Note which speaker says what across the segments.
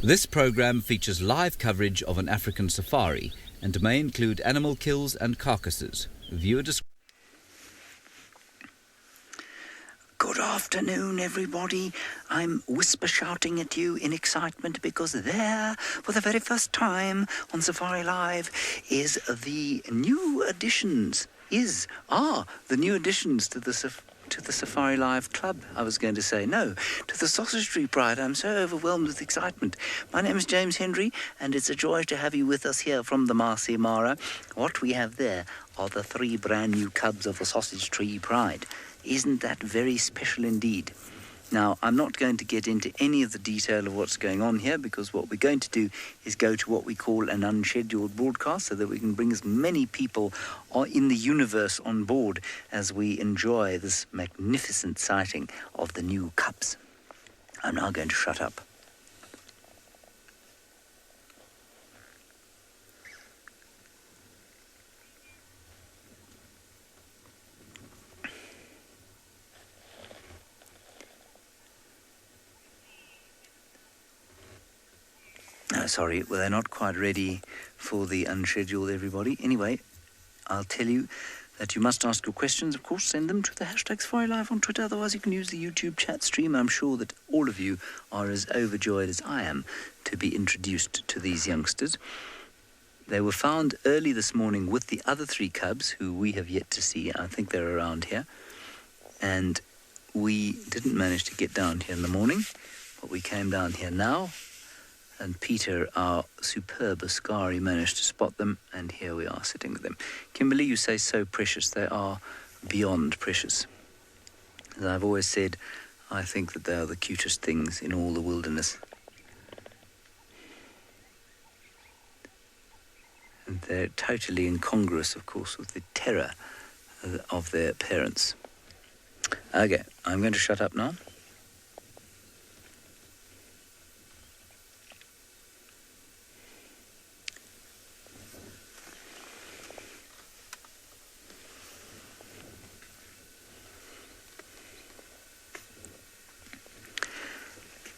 Speaker 1: This program features live coverage of an African safari and may include animal kills and carcasses. Viewer discretion.
Speaker 2: Good afternoon, everybody. I'm whisper shouting at you in excitement because there, for the very first time on Safari Live, is the new additions. The new additions to the Safari Live Club. I was going to say no, to the Sausage Tree Pride. I'm so overwhelmed with excitement. My name is James Hendry, and it's a joy to have you with us here from the Maasai Mara. What we have there are the 3 brand new cubs of the Sausage Tree Pride. Isn't that very special indeed? Now, I'm not going to get into any of the detail of what's going on here, because what we're going to do is go to what we call an unscheduled broadcast so that we can bring as many people in the universe on board as we enjoy this magnificent sighting of the new cubs. I'm now going to shut up. Sorry, well, they're not quite ready for the unscheduled, everybody. Anyway, I'll tell you that you must ask your questions, of course. Send them to the hashtag Safari Live on Twitter. Otherwise, you can use the YouTube chat stream. I'm sure that all of you are as overjoyed as I am to be introduced to these youngsters. They were found early this morning with the other 3 cubs, who we have yet to see. I think they're around here. And we didn't manage to get down here in the morning, but we came down here now. And Peter, our superb Ascari, managed to spot them, and here we are sitting with them. Kimberly, you say so precious. They are beyond precious. As I've always said, I think that they are the cutest things in all the wilderness. And they're totally incongruous, of course, with the terror of their parents. Okay, I'm going to shut up now.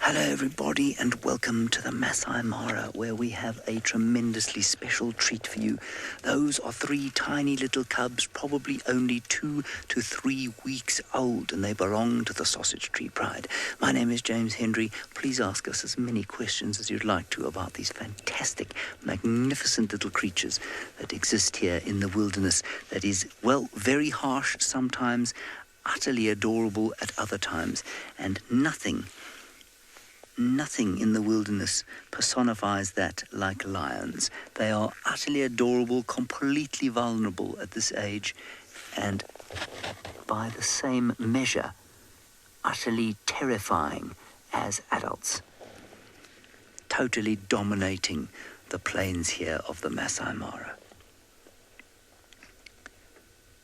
Speaker 2: Hello everybody, and welcome to the Maasai Mara, where we have a tremendously special treat for you. Those are 3 tiny little cubs, probably only 2 to 3 weeks old, and they belong to the Sausage Tree Pride. My name is James Hendry. Please ask us as many questions as you'd like to about these fantastic, magnificent little creatures that exist here in the wilderness that is, well, very harsh sometimes, utterly adorable at other times, and nothing in the wilderness personifies that like lions. They are utterly adorable, completely vulnerable at this age, and by the same measure, utterly terrifying as adults, totally dominating the plains here of the Maasai Mara.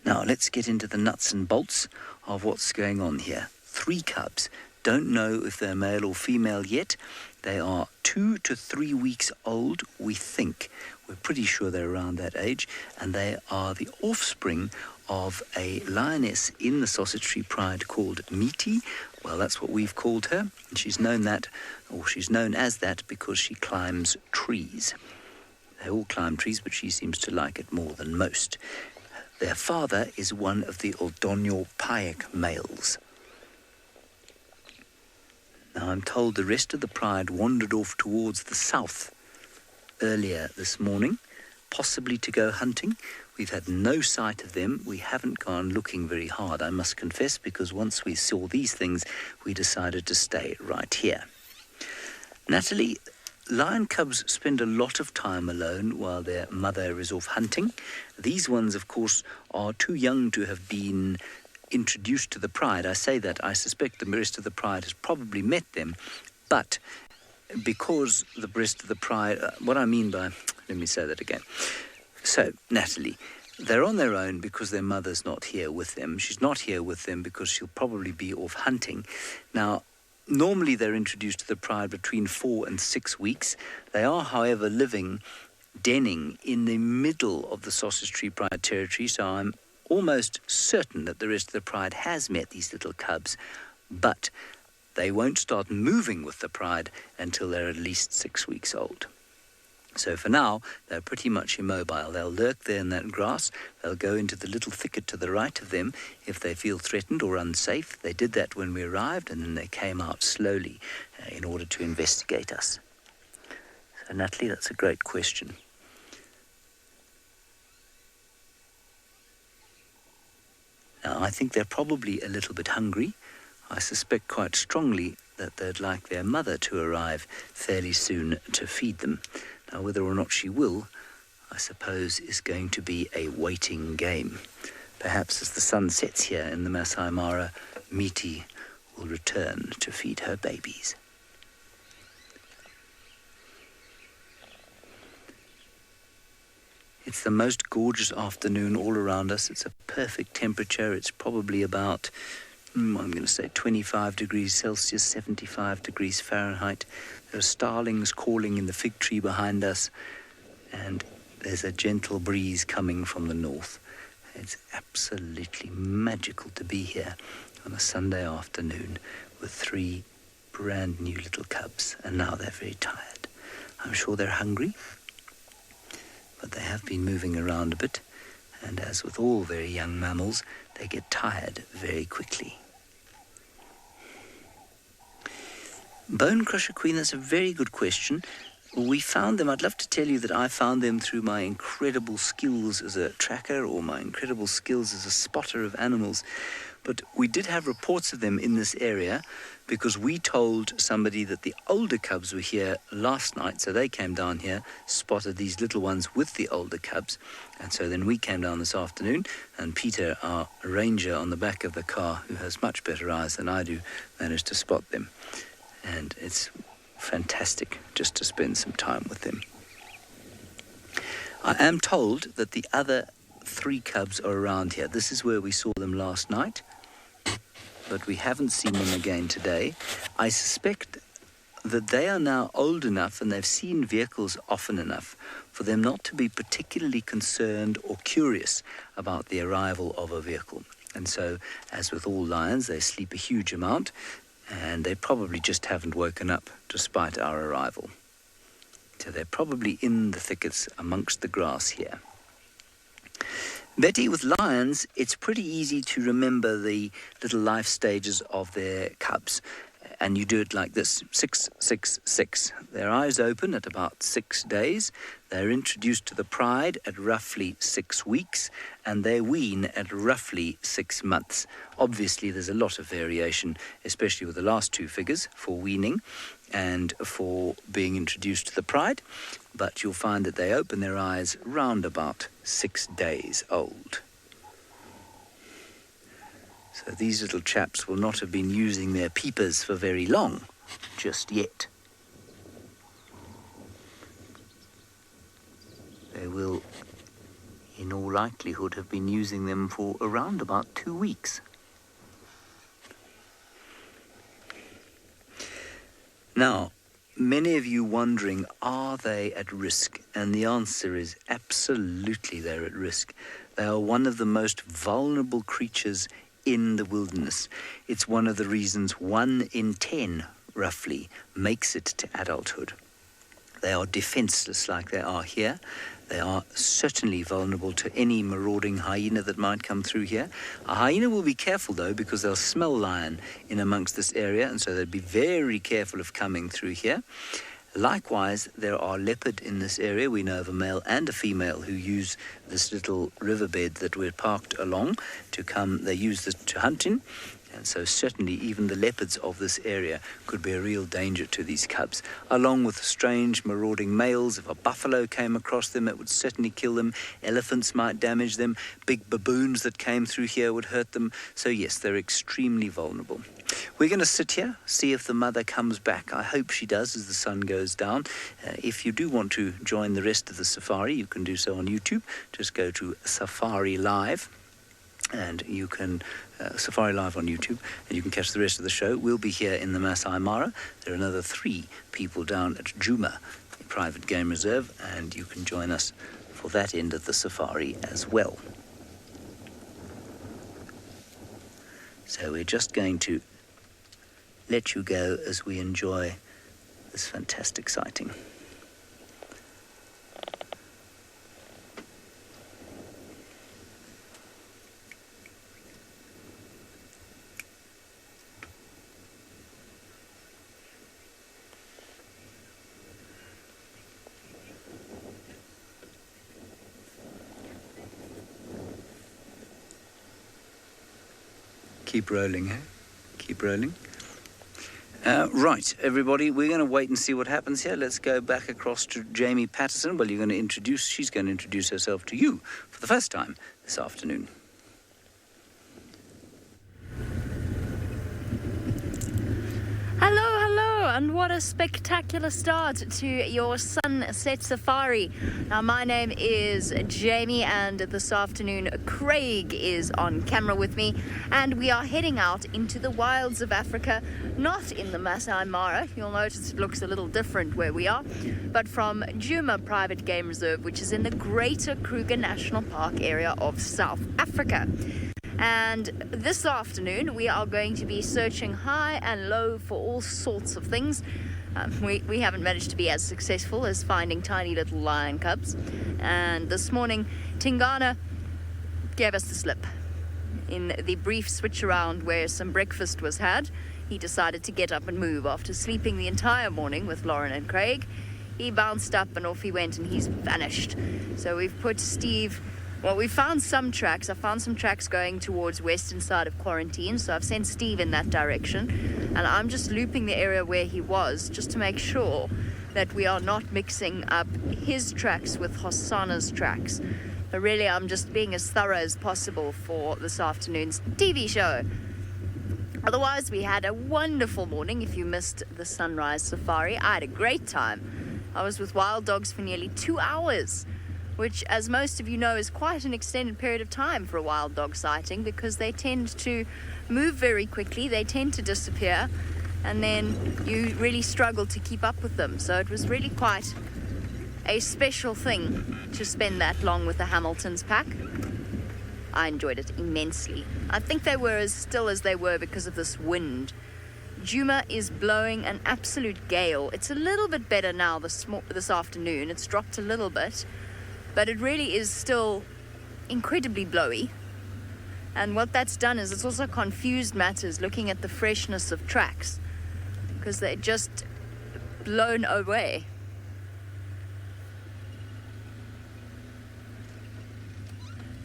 Speaker 2: Now, let's get into the nuts and bolts of what's going on here. 3 cubs. Don't know if they're male or female yet. They are 2 to 3 weeks old, we think. We're pretty sure they're around that age. And they are the offspring of a lioness in the Sausage Tree Pride called Miti. Well, that's what we've called her. And she's known as that because she climbs trees. They all climb trees, but she seems to like it more than most. Their father is one of the Aldonyo Payak males. Now, I'm told the rest of the pride wandered off towards the south earlier this morning, possibly to go hunting. We've had no sight of them. We haven't gone looking very hard, I must confess, because once we saw these things, we decided to stay right here. Natalie, lion cubs spend a lot of time alone while their mother is off hunting. These ones, of course, are too young to have been introduced to the pride. I say that, I suspect the rest of the pride has probably met them, but because the rest of the pride, what I mean by, let me say that again. So, Natalie, they're on their own because their mother's not here with them. She's not here with them because she'll probably be off hunting. Now, normally they're introduced to the pride between 4 and 6 weeks. They are, however, denning in the middle of the Sausage Tree Pride territory, so I'm almost certain that the rest of the pride has met these little cubs, but they won't start moving with the pride until they're at least 6 weeks old. So for now, they're pretty much immobile. They'll lurk there in that grass. They'll go into the little thicket to the right of them if they feel threatened or unsafe. They did that when we arrived, and then they came out slowly in order to investigate us. So Natalie, that's a great question. Now, I think they're probably a little bit hungry. I suspect quite strongly that they'd like their mother to arrive fairly soon to feed them. Now, whether or not she will, I suppose, is going to be a waiting game. Perhaps as the sun sets here in the Maasai Mara, Miti will return to feed her babies. It's the most gorgeous afternoon all around us. It's a perfect temperature. It's probably about, I'm going to say 25 degrees Celsius, 75 degrees Fahrenheit. There are starlings calling in the fig tree behind us, and there's a gentle breeze coming from the north. It's absolutely magical to be here on a Sunday afternoon with 3 brand new little cubs, and now they're very tired. I'm sure they're hungry, but they have been moving around a bit, and as with all very young mammals, they get tired very quickly. Bone crusher queen, that's a very good question. We found them, I'd love to tell you that I found them through my incredible skills as a tracker or my incredible skills as a spotter of animals. But we did have reports of them in this area because we told somebody that the older cubs were here last night. So they came down here, spotted these little ones with the older cubs. And so then we came down this afternoon, and Peter, our ranger on the back of the car, who has much better eyes than I do, managed to spot them. And it's fantastic just to spend some time with them. I am told that the other 3 cubs are around here. This is where we saw them last night, but we haven't seen them again today. I suspect that they are now old enough and they've seen vehicles often enough for them not to be particularly concerned or curious about the arrival of a vehicle. And so, as with all lions, they sleep a huge amount, and they probably just haven't woken up despite our arrival. So they're probably in the thickets amongst the grass here. Betty, with lions, it's pretty easy to remember the little life stages of their cubs. And you do it like this, 6, 6, 6. Their eyes open at about 6 days. They're introduced to the pride at roughly 6 weeks, and they wean at roughly 6 months. Obviously, there's a lot of variation, especially with the last 2 figures, for weaning and for being introduced to the pride. But you'll find that they open their eyes round about 6 days old. So these little chaps will not have been using their peepers for very long, just yet. They will, in all likelihood, have been using them for around about 2 weeks. Now, many of you wondering, are they at risk? And the answer is absolutely they're at risk. They are one of the most vulnerable creatures in the wilderness. It's one of the reasons 1 in 10, roughly, makes it to adulthood. They are defenseless like they are here. They are certainly vulnerable to any marauding hyena that might come through here. A hyena will be careful, though, because they'll smell lion in amongst this area, and so they'll be very careful of coming through here. Likewise, there are leopard in this area. We know of a male and a female who use this little riverbed that we're parked along to come. They use this to hunt in. And so certainly even the leopards of this area could be a real danger to these cubs, along with strange marauding males. If a buffalo came across them, it would certainly kill them. Elephants might damage them. Big baboons that came through here would hurt them. So yes, they're extremely vulnerable. We're going to sit here, see if the mother comes back. I hope she does as the sun goes down. If you do want to join the rest of the safari, you can do so on YouTube. Just go to Safari Live. And you can, Safari Live on YouTube, and you can catch the rest of the show. We'll be here in the Maasai Mara. There are another 3 people down at Juma, the private game reserve, and you can join us for that end of the safari as well. So we're just going to let you go as we enjoy this fantastic sighting. Keep rolling, eh? Keep rolling. Right, everybody, we're going to wait and see what happens here. Let's go back across to Jamie Patterson. Well, she's going to introduce herself to you for the first time this afternoon.
Speaker 3: Hello, and what a spectacular start to your sunset safari. Now, my name is Jamie, and this afternoon Craig is on camera with me, and we are heading out into the wilds of Africa, not in the Maasai Mara. You'll notice it looks a little different where we are, but from Djuma Private Game Reserve, which is in the Greater Kruger National Park area of South Africa. And this afternoon we are going to be searching high and low for all sorts of things. We haven't managed to be as successful as finding tiny little lion cubs, and this morning Tingana gave us the slip. In the brief switch around where some breakfast was had, he decided to get up and move. After sleeping the entire morning with Lauren and Craig, he bounced up and off he went, and he's vanished. So we've put Steve... Well, we found some tracks. I found some tracks going towards western side of Quarantine, so I've sent Steve in that direction, and I'm just looping the area where he was just to make sure that we are not mixing up his tracks with Hosanna's tracks. But really, I'm just being as thorough as possible for this afternoon's TV show. Otherwise, we had a wonderful morning. If you missed the sunrise safari, I had a great time. I was with wild dogs for nearly 2 hours, which, as most of you know, is quite an extended period of time for a wild dog sighting, because they tend to move very quickly, they tend to disappear, and then you really struggle to keep up with them. So it was really quite a special thing to spend that long with the Hamilton's pack. I enjoyed it immensely. I think they were as still as they were because of this wind. Djuma is blowing an absolute gale. It's a little bit better now this afternoon. It's dropped a little bit, but it really is still incredibly blowy. And what that's done is it's also confused matters looking at the freshness of tracks, because they're just blown away.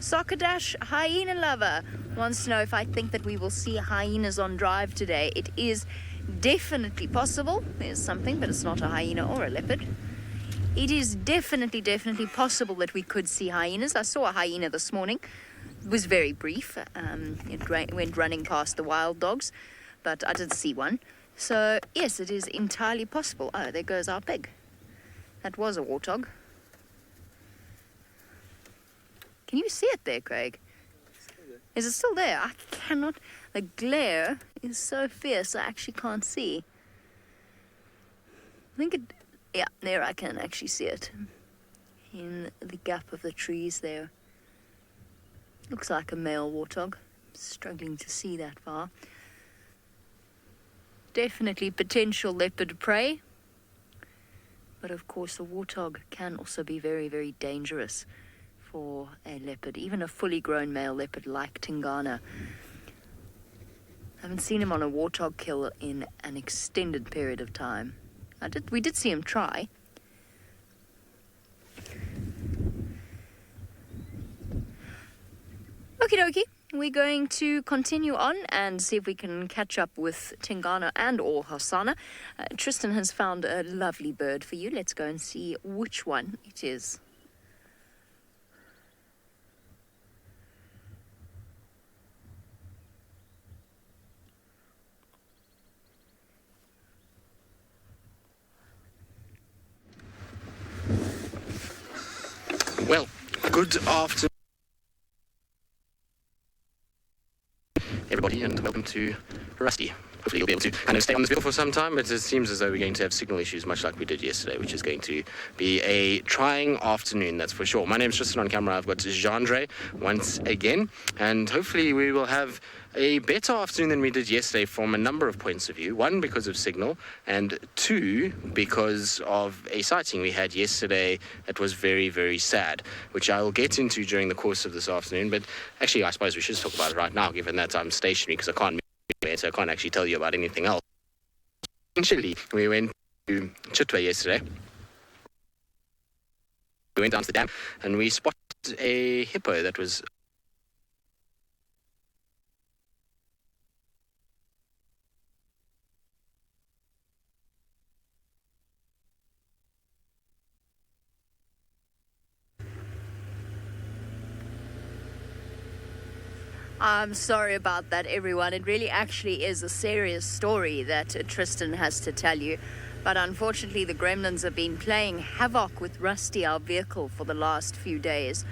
Speaker 3: Soccer Dash Hyena Lover wants to know if I think that we will see hyenas on drive today. It is definitely possible. There's something, but it's not a hyena or a leopard. It is definitely possible that we could see hyenas. I saw a hyena this morning. It was very brief. It went running past the wild dogs, but I did see one. So, yes, it is entirely possible. Oh, there goes our pig. That was a warthog. Can you see it there, Craig? Is it still there? I cannot. The glare is so fierce, I actually can't see. I think it... Yeah, there I can actually see it. In the gap of the trees there. Looks like a male warthog. Struggling to see that far. Definitely potential leopard prey. But of course a warthog can also be very, very dangerous for a leopard. Even a fully grown male leopard like Tingana. I haven't seen him on a warthog kill in an extended period of time. We did see him try. Okie dokie. We're going to continue on and see if we can catch up with Tingana and or Hosanna. Tristan has found a lovely bird for you. Let's go and see which one it is.
Speaker 4: Well, good afternoon, everybody, and welcome to Rusty. Hopefully you'll be able to kind of stay on this video for some time, but it seems as though we're going to have signal issues much like we did yesterday, which is going to be a trying afternoon, that's for sure. My name's Tristan on camera. I've got Jandre once again, and hopefully we will have a better afternoon than we did yesterday from a number of points of view. One, because of signal, and two, because of a sighting we had yesterday that was very, very sad, which I will get into during the course of this afternoon. But actually, I suppose we should talk about it right now, given that I'm stationary, because I can't move anywhere, so I can't actually tell you about anything else. Initially, we went to Chitwa yesterday. We went down to the dam, and we spotted a hippo that was
Speaker 3: I'm sorry about that, everyone. It really actually is a serious story that Tristan has to tell you. But unfortunately, the gremlins have been playing havoc with Rusty, our vehicle, for the last few days.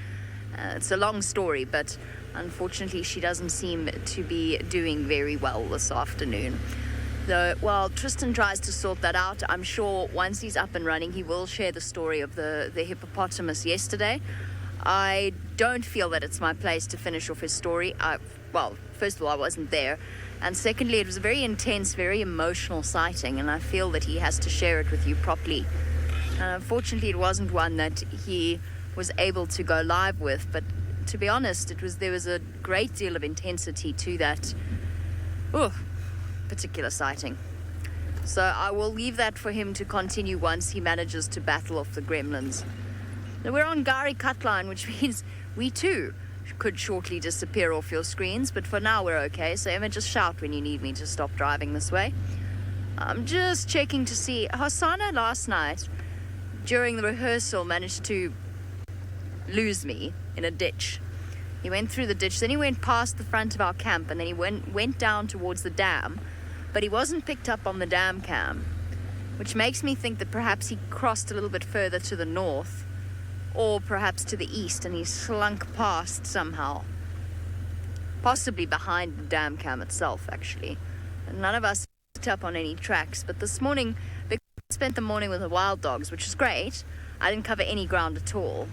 Speaker 3: It's a long story, but unfortunately, she doesn't seem to be doing very well this afternoon. Though, while Tristan tries to sort that out, I'm sure once he's up and running, he will share the story of the hippopotamus yesterday. I don't feel that it's my place to finish off his story. Well, first of all, I wasn't there. And secondly, it was a very intense, very emotional sighting, and I feel that he has to share it with you properly. Unfortunately, it wasn't one that he was able to go live with, but to be honest, there was a great deal of intensity to that particular sighting. So I will leave that for him to continue once he manages to battle off the gremlins. Now, we're on Gari Cutline, which means we too could shortly disappear off your screens, but for now we're okay. So Emma, just shout when you need me to stop driving this way. I'm just checking to see. Hosanna last night during the rehearsal managed to lose me in a ditch. He went through the ditch, then he went past the front of our camp, and then he went down towards the dam, but he wasn't picked up on the dam cam, which makes me think that perhaps he crossed a little bit further to the north, or perhaps to the east, and he slunk past somehow. Possibly behind the dam cam itself, actually. And none of us picked up on any tracks, but this morning, because I spent the morning with the wild dogs, which is great, I didn't cover any ground at all.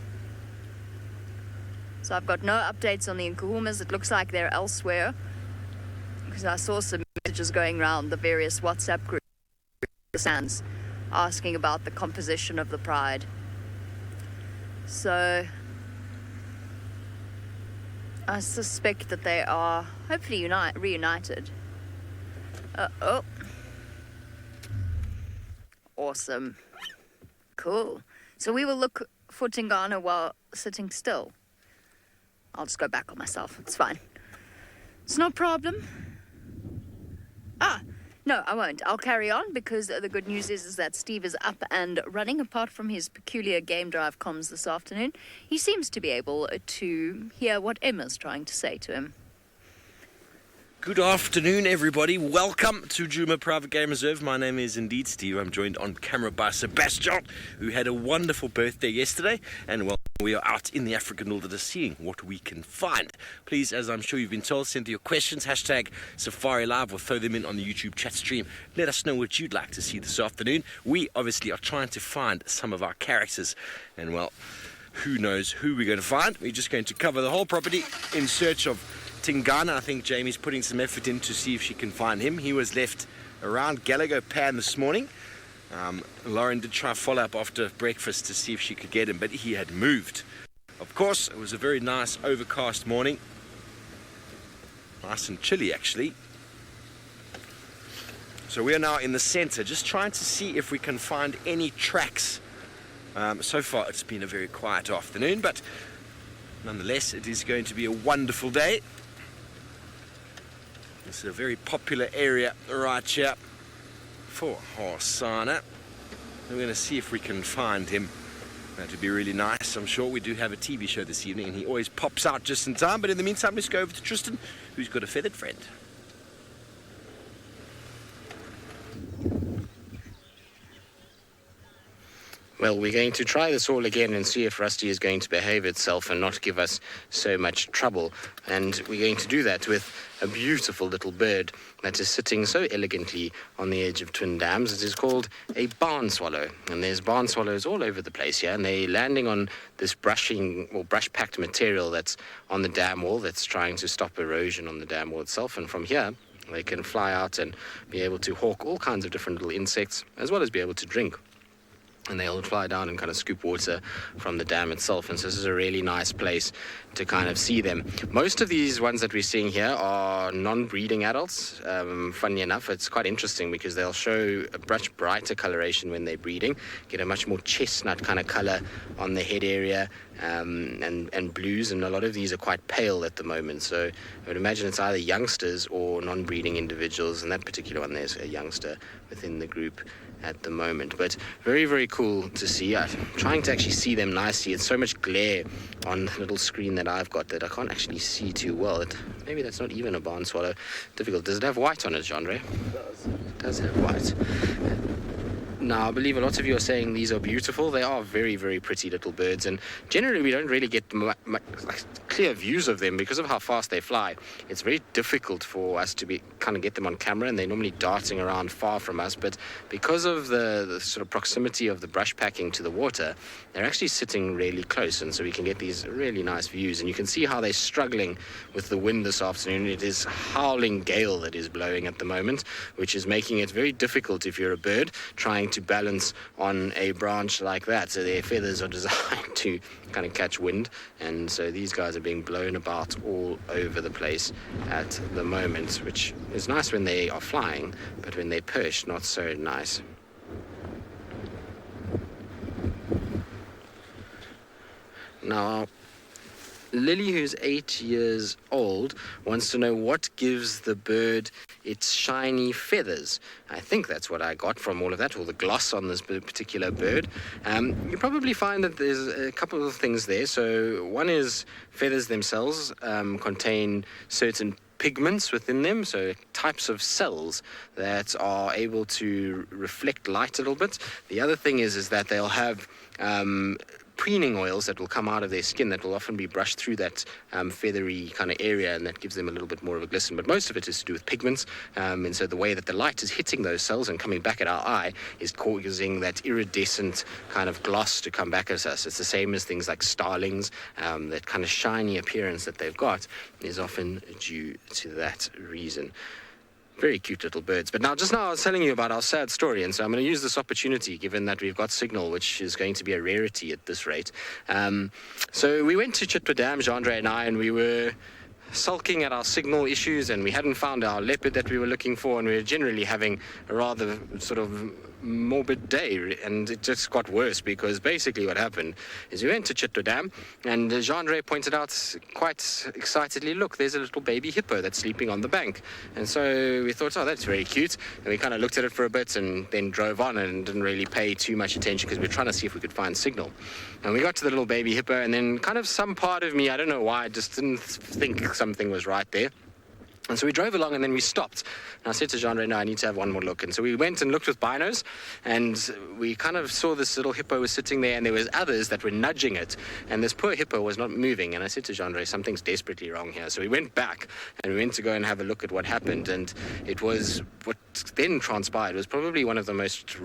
Speaker 3: So I've got no updates on the Nkuhumas. It looks like they're elsewhere, because I saw some messages going around the various WhatsApp groups, Sands, asking about the composition of the Pride. So I suspect that they are hopefully reunited. Awesome. Cool. So we will look for Tingana while sitting still. I'll just go back on myself. It's fine. It's no problem. No, I won't. I'll carry on, because the good news is that Steve is up and running. Apart from his peculiar game drive comms this afternoon, he seems to be able to hear what Emma's trying to say to him.
Speaker 5: Good afternoon, everybody. Welcome to Djuma Private Game Reserve. My name is indeed Steve. I'm joined on camera by Sebastian, who had a wonderful birthday yesterday. And well, we are out in the African wilderness seeing what we can find. Please, as I'm sure you've been told, send your questions, hashtag Safari Live, or throw them in on the YouTube chat stream. Let us know what you'd like to see this afternoon. We obviously are trying to find some of our characters. And well, who knows who we're going to find. We're just going to cover the whole property in search of Tingana. I think Jamie's putting some effort in to see if she can find him. He was left around Gallagher Pan this morning. Lauren did try to follow up after breakfast to see if she could get him, but he had moved. Of course, it was a very nice overcast morning. Nice and chilly, actually. So we are now in the center, just trying to see if we can find any tracks. So far, it's been a very quiet afternoon, but nonetheless, it is going to be a wonderful day. This is a very popular area right here for Hosanna. We're going to see if we can find him. That would be really nice. I'm sure we do have a TV show this evening, and he always pops out just in time. But in the meantime, let's go over to Tristan, who's got a feathered friend.
Speaker 4: Well, we're going to try this all again and see if Rusty is going to behave itself and not give us so much trouble. And we're going to do that with a beautiful little bird that is sitting so elegantly on the edge of Twin Dams. It is called a barn swallow. And there's barn swallows all over the place here. And they're landing on this brush-packed material that's on the dam wall that's trying to stop erosion on the dam wall itself. And from here, they can fly out and be able to hawk all kinds of different little insects, as well as be able to drink. And they'll fly down and kind of scoop water from the dam itself. And so this is a really nice place to kind of see them. Most of these ones that we're seeing here are non-breeding adults. Funny enough, it's quite interesting because they'll show a much brighter coloration when they're breeding, get a much more chestnut kind of color on the head area, and blues, and a lot of these are quite pale at the moment. So I would imagine it's either youngsters or non-breeding individuals, and that particular one there's a youngster within the group at the moment. But very, very cool to see. I'm trying to actually see them nicely. It's so much glare on the little screen that I've got that I can't actually see too well. Maybe that's not even a barn swallow. Difficult. Does it have white on it, Jean-Ray? It does have white. Now, I believe a lot of you are saying these are beautiful. They are very, very pretty little birds, and generally we don't really get clear views of them because of how fast they fly. It's very difficult for us to kind of get them on camera, and they're normally darting around far from us, but because of the sort of proximity of the brush packing to the water, they're actually sitting really close, and so we can get these really nice views. And you can see how they're struggling with the wind this afternoon. It is howling gale that is blowing at the moment, which is making it very difficult if you're a bird trying to balance on a branch like that. So their feathers are designed to kind of catch wind, and so these guys are being blown about all over the place at the moment, which is nice when they are flying, but when they're perched, not so nice. Now, Lily, who's 8 years old, wants to know what gives the bird its shiny feathers. I think that's what I got from all of that, all the gloss on this particular bird. You probably find that there's a couple of things there. So one is feathers themselves contain certain pigments within them, so types of cells that are able to reflect light a little bit. The other thing is that they'll have preening oils that will come out of their skin that will often be brushed through that feathery kind of area, and that gives them a little bit more of a glisten. But most of it is to do with pigments, and so the way that the light is hitting those cells and coming back at our eye is causing that iridescent kind of gloss to come back at us. It's the same as things like starlings. That kind of shiny appearance that they've got is often due to that reason. Very cute little birds. But just now I was telling you about our sad story, and so I'm going to use this opportunity, given that we've got signal, which is going to be a rarity at this rate. So we went to Chitwa Dam, Jean-Ray and I, and we were sulking at our signal issues, and we hadn't found our leopard that we were looking for, and we were generally having a rather sort of morbid day, and it just got worse because basically what happened is we went to Chitwa Dam, and Jean-Ray pointed out quite excitedly, look, there's a little baby hippo that's sleeping on the bank. And so we thought, oh, that's very cute, and we kind of looked at it for a bit and then drove on and didn't really pay too much attention because we were trying to see if we could find signal. And we got to the little baby hippo, and then kind of some part of me, I don't know why, just didn't think something was right there. And so we drove along, and then we stopped. And I said to Jean-Ray, no, I need to have one more look. And so we went and looked with binos, and we kind of saw this little hippo was sitting there, and there was others that were nudging it. And this poor hippo was not moving. And I said to Jean-Ray, something's desperately wrong here. So we went back, and we went to go and have a look at what happened. And it was what then transpired was probably one of the most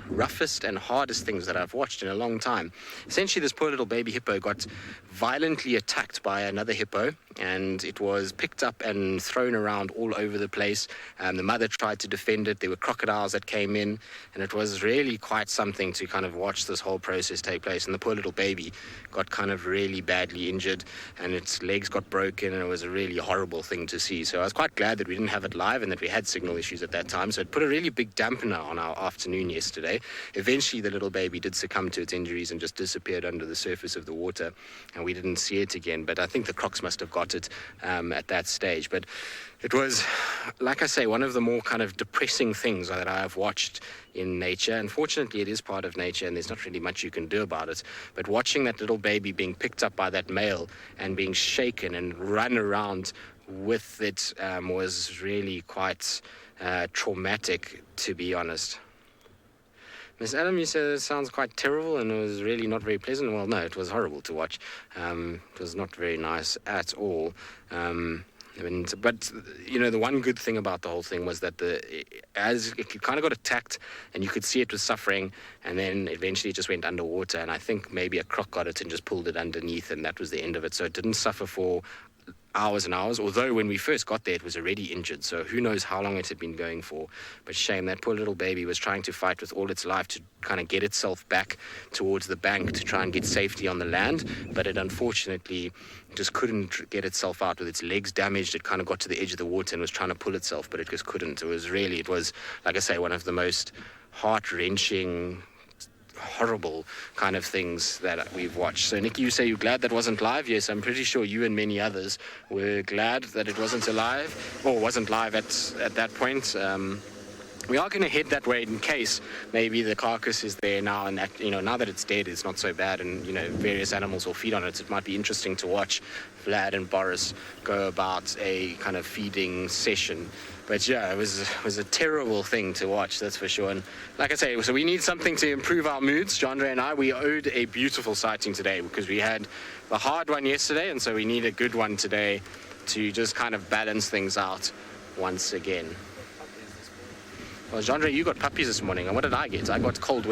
Speaker 4: roughest and hardest things that I've watched in a long time. Essentially, this poor little baby hippo got violently attacked by another hippo, and it was picked up and thrown around all over the place. The mother tried to defend it. There were crocodiles that came in, and it was really quite something to kind of watch this whole process take place. And the poor little baby got kind of really badly injured, and its legs got broken, and it was a really horrible thing to see. So I was quite glad that we didn't have it live and that we had signal issues at that time. So it put a really big dampener on our afternoon yesterday. Eventually, the little baby did succumb to its injuries and just disappeared under the surface of the water, and we didn't see it again. But I think the crocs must have got it at that stage. But it was, like I say, one of the more kind of depressing things that I have watched in nature. Unfortunately, it is part of nature, and there's not really much you can do about it. But watching that little baby being picked up by that male and being shaken and run around with it was really quite traumatic, to be honest. Miss Adam, you said it sounds quite terrible and it was really not very pleasant. Well, no, it was horrible to watch. It was not very nice at all. But you know, the one good thing about the whole thing was that as it kind of got attacked, and you could see it was suffering, and then eventually it just went underwater. And I think maybe a croc got it and just pulled it underneath, and that was the end of it. So it didn't suffer for hours and hours, although when we first got there it was already injured, so who knows how long it had been going for. But shame, that poor little baby was trying to fight with all its life to kind of get itself back towards the bank to try and get safety on the land, but it unfortunately just couldn't get itself out with its legs damaged. It kind of got to the edge of the water and was trying to pull itself, but it just couldn't. It was like I say, one of the most heart-wrenching, horrible kind of things that we've watched. So Nikki, you say you're glad that wasn't live. Yes, I'm pretty sure you and many others were glad that it wasn't wasn't live at that point. We are going to head that way in case maybe the carcass is there now, and that, you know, now that it's dead, it's not so bad, and you know, various animals will feed on it. It might be interesting to watch Vlad and Boris go about a kind of feeding session. But yeah, it was a terrible thing to watch, that's for sure. And like I say, so we need something to improve our moods. Jandre and I, we owed a beautiful sighting today because we had the hard one yesterday, and so we need a good one today to just kind of balance things out once again. Well, Jandre, you got puppies this morning, and what did I get? I got cold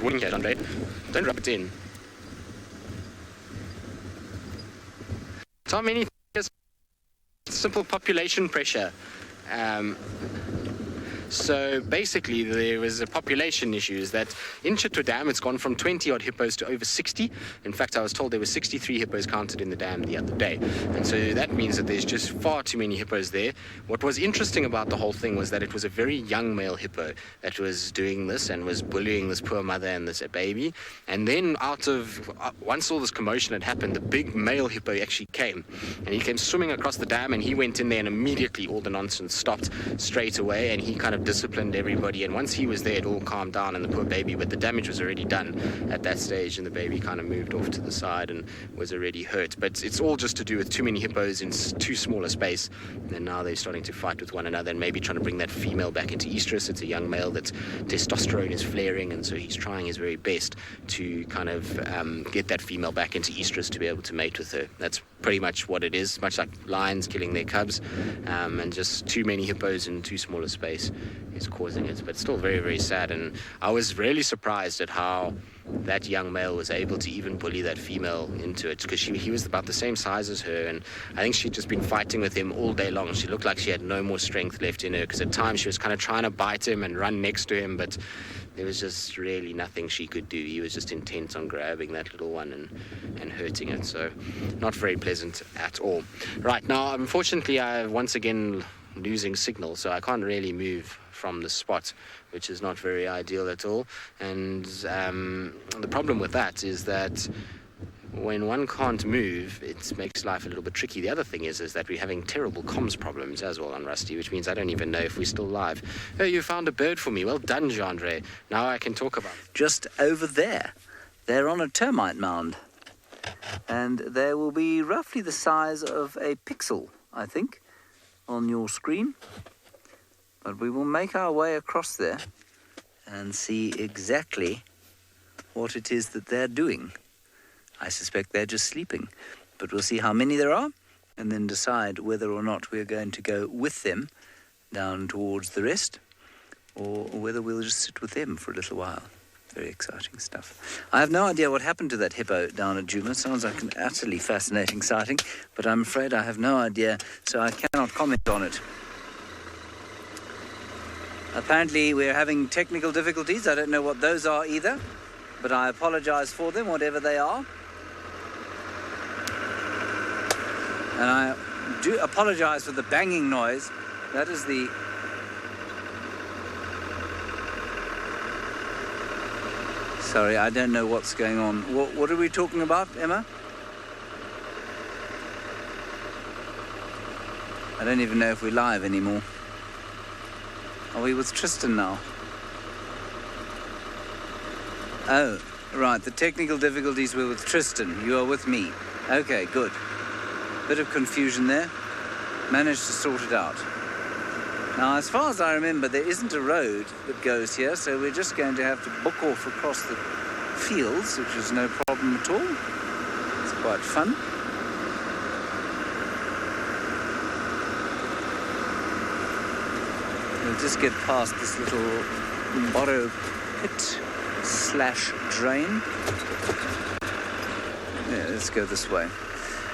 Speaker 4: wind here, Jandre. Don't rub it in. So many things. Simple population pressure. So basically there was a population issue that in Chitwa Dam it's gone from 20 odd hippos to over 60. In fact, I was told there were 63 hippos counted in the dam the other day. And so that means that there's just far too many hippos there. What was interesting about the whole thing was that it was a very young male hippo that was doing this and was bullying this poor mother and this baby. And then once all this commotion had happened, the big male hippo actually came. And he came swimming across the dam, and he went in there, and immediately all the nonsense stopped straight away, and he kind of disciplined everybody. And once he was there, it all calmed down, and the poor baby, but the damage was already done at that stage, and the baby kind of moved off to the side and was already hurt. But it's all just to do with too many hippos in too small a space, and now they're starting to fight with one another and maybe trying to bring that female back into estrus. It's a young male that's testosterone is flaring, and so he's trying his very best to kind of get that female back into estrus to be able to mate with her. That's pretty much what it is, much like lions killing their cubs, and just too many hippos in too small a space is causing it. But still very, very sad, and I was really surprised at how that young male was able to even bully that female into it, because he was about the same size as her, and I think she'd just been fighting with him all day long. She looked like she had no more strength left in her, because at times she was kind of trying to bite him and run next to him, but there was just really nothing she could do. He was just intent on grabbing that little one and hurting it, so not very pleasant at all. Right, now unfortunately I'm once again losing signal, so I can't really move from the spot, which is not very ideal at all. And the problem with that is that when one can't move, it makes life a little bit tricky. The other thing is that we're having terrible comms problems as well on Rusty, which means I don't even know if we're still live. Oh, you found a bird for me. Well done, Jandre. Now I can talk about it.
Speaker 2: Just over there, they're on a termite mound, and there will be roughly the size of a pixel, I think, on your screen. But we will make our way across there and see exactly what it is that they're doing. I suspect they're just sleeping, but we'll see how many there are and then decide whether or not we're going to go with them down towards the rest, or whether we'll just sit with them for a little while. Very exciting stuff. I have no idea what happened to that hippo down at Djuma. Sounds like an utterly fascinating sighting, but I'm afraid I have no idea, so I cannot comment on it. Apparently we're having technical difficulties. I don't know what those are either, but I apologize for them, whatever they are. And I do apologize for the banging noise. That is the... Sorry, I don't know what's going on. What are we talking about, Emma? I don't even know if we're live anymore. Are we with Tristan now? Oh, right, the technical difficulties were with Tristan. You are with me. Okay, good. Bit of confusion there. Managed to sort it out. Now, as far as I remember, there isn't a road that goes here, so we're just going to have to book off across the fields, which is no problem at all. It's quite fun. We'll just get past this little borrow pit / drain. Yeah, let's go this way.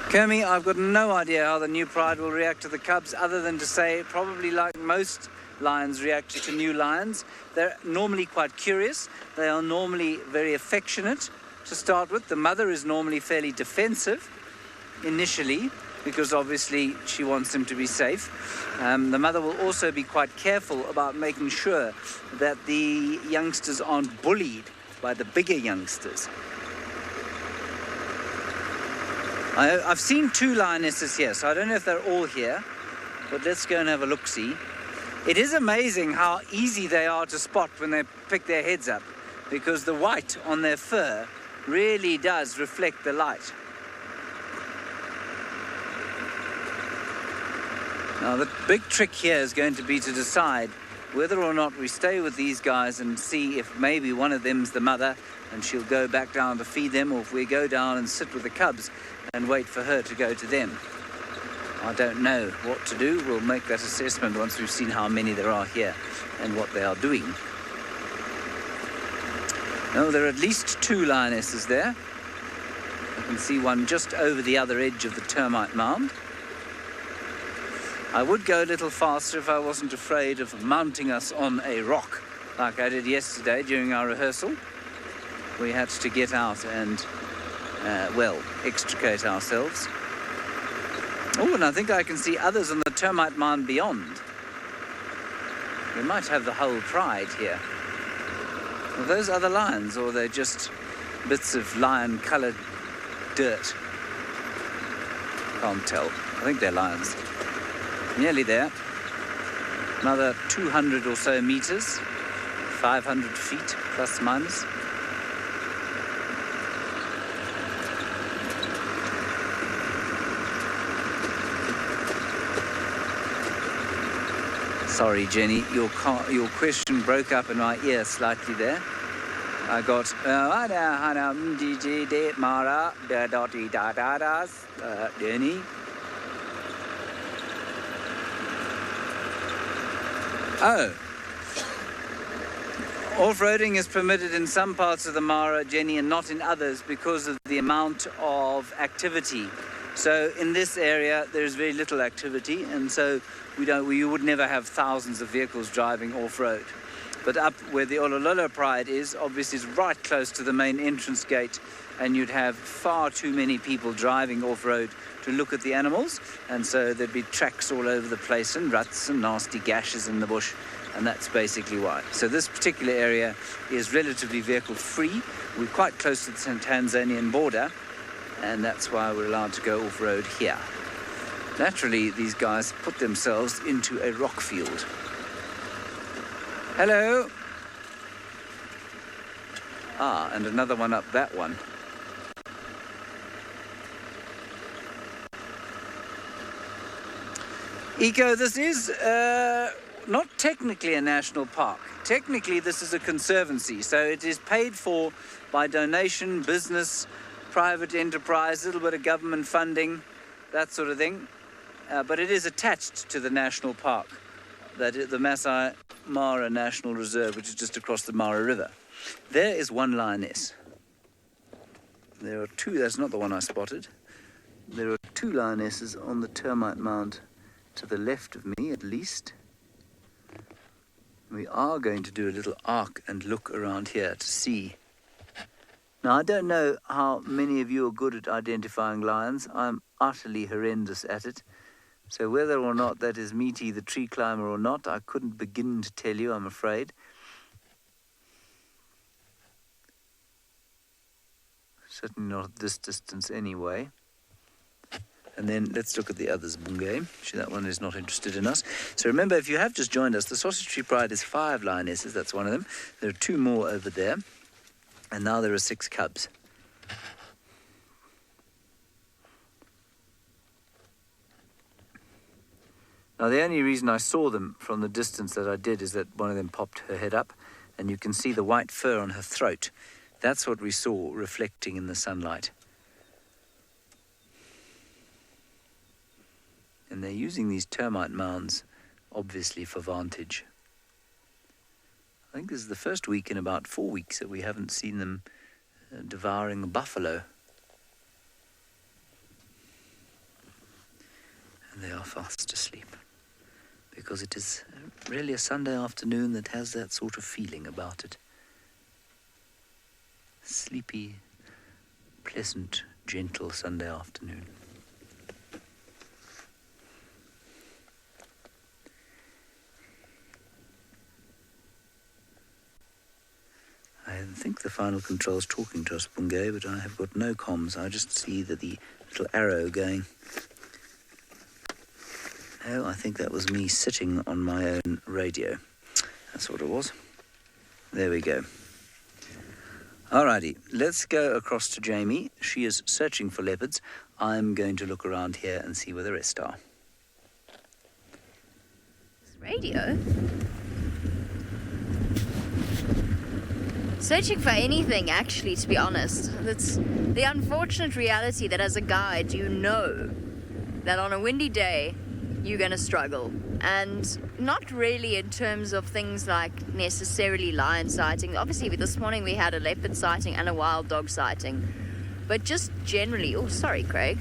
Speaker 2: Kermie, I've got no idea how the new pride will react to the cubs, other than to say, probably like most lions react to new lions, they're normally quite curious. They are normally very affectionate to start with. The mother is normally fairly defensive initially, because obviously she wants them to be safe. The mother will also be quite careful about making sure that the youngsters aren't bullied by the bigger youngsters. I've seen 2 lionesses here, so I don't know if they're all here, but let's go and have a look-see. It is amazing how easy they are to spot when they pick their heads up, because the white on their fur really does reflect the light. Now, the big trick here is going to be to decide whether or not we stay with these guys and see if maybe one of them's the mother and she'll go back down to feed them, or if we go down and sit with the cubs and wait for her to go to them. I don't know what to do. We'll make that assessment once we've seen how many there are here and what they are doing. No, there are at least 2 lionesses there. I can see one just over the other edge of the termite mound. I would go a little faster if I wasn't afraid of mounting us on a rock like I did yesterday during our rehearsal. We had to get out and, extricate ourselves. Oh, and I think I can see others on the termite mound beyond. We might have the whole pride here. Are those other lions, or are they just bits of lion-coloured dirt? Can't tell. I think they're lions. Nearly there. Another 200 or so meters, 500 feet plus minus. Sorry, Jenny, your question broke up in my ear slightly there. I got Jenny. Oh. Off-roading is permitted in some parts of the Mara, Jenny, and not in others because of the amount of activity. So in this area, there's very little activity, and so we would never have thousands of vehicles driving off-road. But up where the Olololo Pride is, obviously it's right close to the main entrance gate, and you'd have far too many people driving off-road to look at the animals, and so there'd be tracks all over the place and ruts and nasty gashes in the bush, and that's basically why. So this particular area is relatively vehicle-free. We're quite close to the Tanzanian border, and that's why we're allowed to go off-road here. Naturally, these guys put themselves into a rock field. Hello. Ah, and another one up that one. Eco, this is not technically a national park. Technically, this is a conservancy, so it is paid for by donation, business, private enterprise, a little bit of government funding, that sort of thing. But it is attached to the national park, that is the Maasai Mara National Reserve, which is just across the Mara River. There is one lioness. There are 2, that's not the one I spotted. There are 2 lionesses on the termite mound to the left of me, at least. We are going to do a little arc and look around here to see. Now, I don't know how many of you are good at identifying lions. I'm utterly horrendous at it. So whether or not that is Meaty the tree climber or not, I couldn't begin to tell you, I'm afraid. Certainly not at this distance anyway. And then let's look at the others, Bungay. That one is not interested in us. So remember, if you have just joined us, the Sausage Tree Pride is 5 lionesses, that's one of them. There are 2 more over there. And now there are 6 cubs. Now, the only reason I saw them from the distance that I did is that one of them popped her head up, and you can see the white fur on her throat. That's what we saw reflecting in the sunlight. And they're using these termite mounds, obviously, for vantage. I think this is the first week in about 4 weeks that we haven't seen them devouring a buffalo. And they are fast asleep, because it is really a Sunday afternoon that has that sort of feeling about it. Sleepy, pleasant, gentle Sunday afternoon. I think the final control is talking to us, Bungay, but I have got no comms. I just see the little arrow going. Oh, I think that was me sitting on my own radio. That's what it was. There we go. Alrighty, let's go across to Jamie. She is searching for leopards. I'm going to look around here and see where the rest are.
Speaker 3: Radio? Searching for anything, actually, to be honest. That's the unfortunate reality that as a guide, you know that on a windy day, you're going to struggle. And not really in terms of things like necessarily lion sighting. Obviously, this morning we had a leopard sighting and a wild dog sighting. But just generally, oh, sorry, Craig.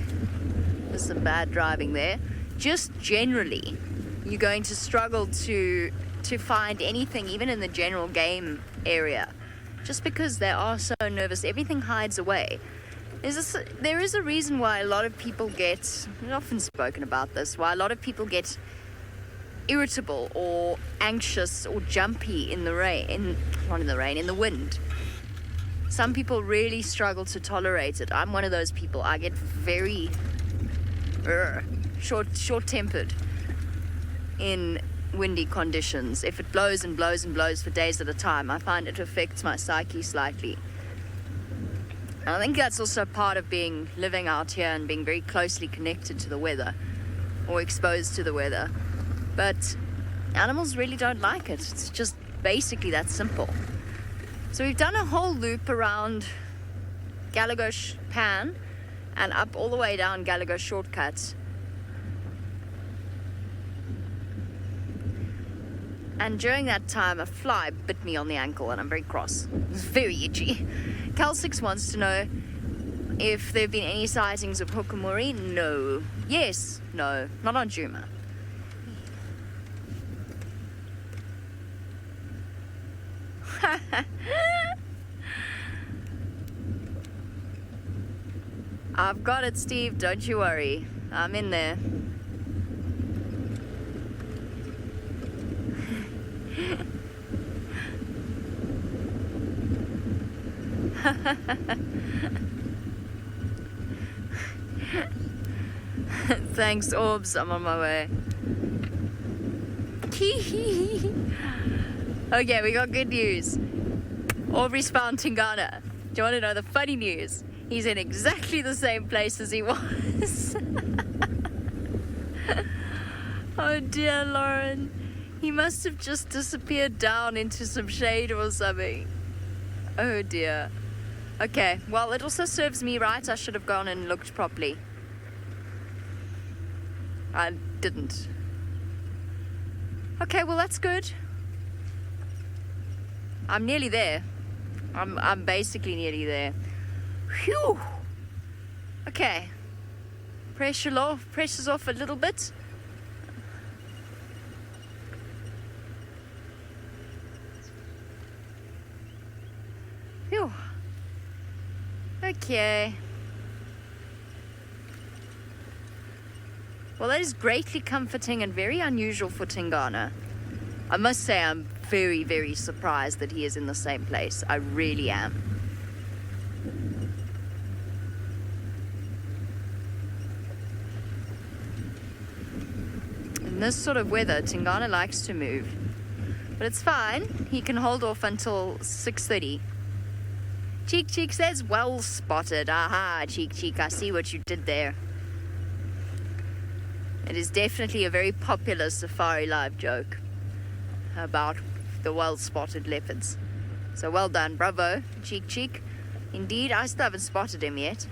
Speaker 3: There's some bad driving there. Just generally, you're going to struggle to find anything, even in the general game area. Just because they are so nervous, everything hides away. There is a reason why a lot of people get, we've often spoken about this, why a lot of people get irritable or anxious or jumpy in the rain, not in the rain, in the wind. Some people really struggle to tolerate it. I'm one of those people. I get very short-tempered in windy conditions. If it blows and blows and blows for days at a time, I find it affects my psyche slightly. And I think that's also part of living out here and being very closely connected to the weather or exposed to the weather. But animals really don't like it. It's just basically that simple. So we've done a whole loop around Gallagher Pan and up all the way down Gallagher Shortcut. And during that time, a fly bit me on the ankle, and I'm very cross. It's very itchy. Cal6 wants to know if there have been any sightings of hukumuri. No. Yes. No. Not on Djuma. I've got it, Steve. Don't you worry. I'm in there. Thanks, Orbs. I'm on my way. Okay, we got good news. Aubrey's found Tingana. Do you want to know the funny news? He's in exactly the same place as he was. Oh dear, Lauren. He must have just disappeared down into some shade or something. Oh dear. Okay, well, it also serves me right. I should have gone and looked properly. I didn't. Okay, well, that's good. I'm nearly there. I'm basically nearly there. Phew. Okay. Pressure's off a little bit. Phew. Okay. Well, that is greatly comforting and very unusual for Tingana. I must say I'm very, very surprised that he is in the same place. I really am. In this sort of weather, Tingana likes to move. But it's fine. He can hold off until 6:30. Cheek says, well spotted. Aha, Cheek, I see what you did there. It is definitely a very popular Safari Live joke about the well-spotted leopards. So well done, bravo, cheek. Indeed, I still haven't spotted him yet.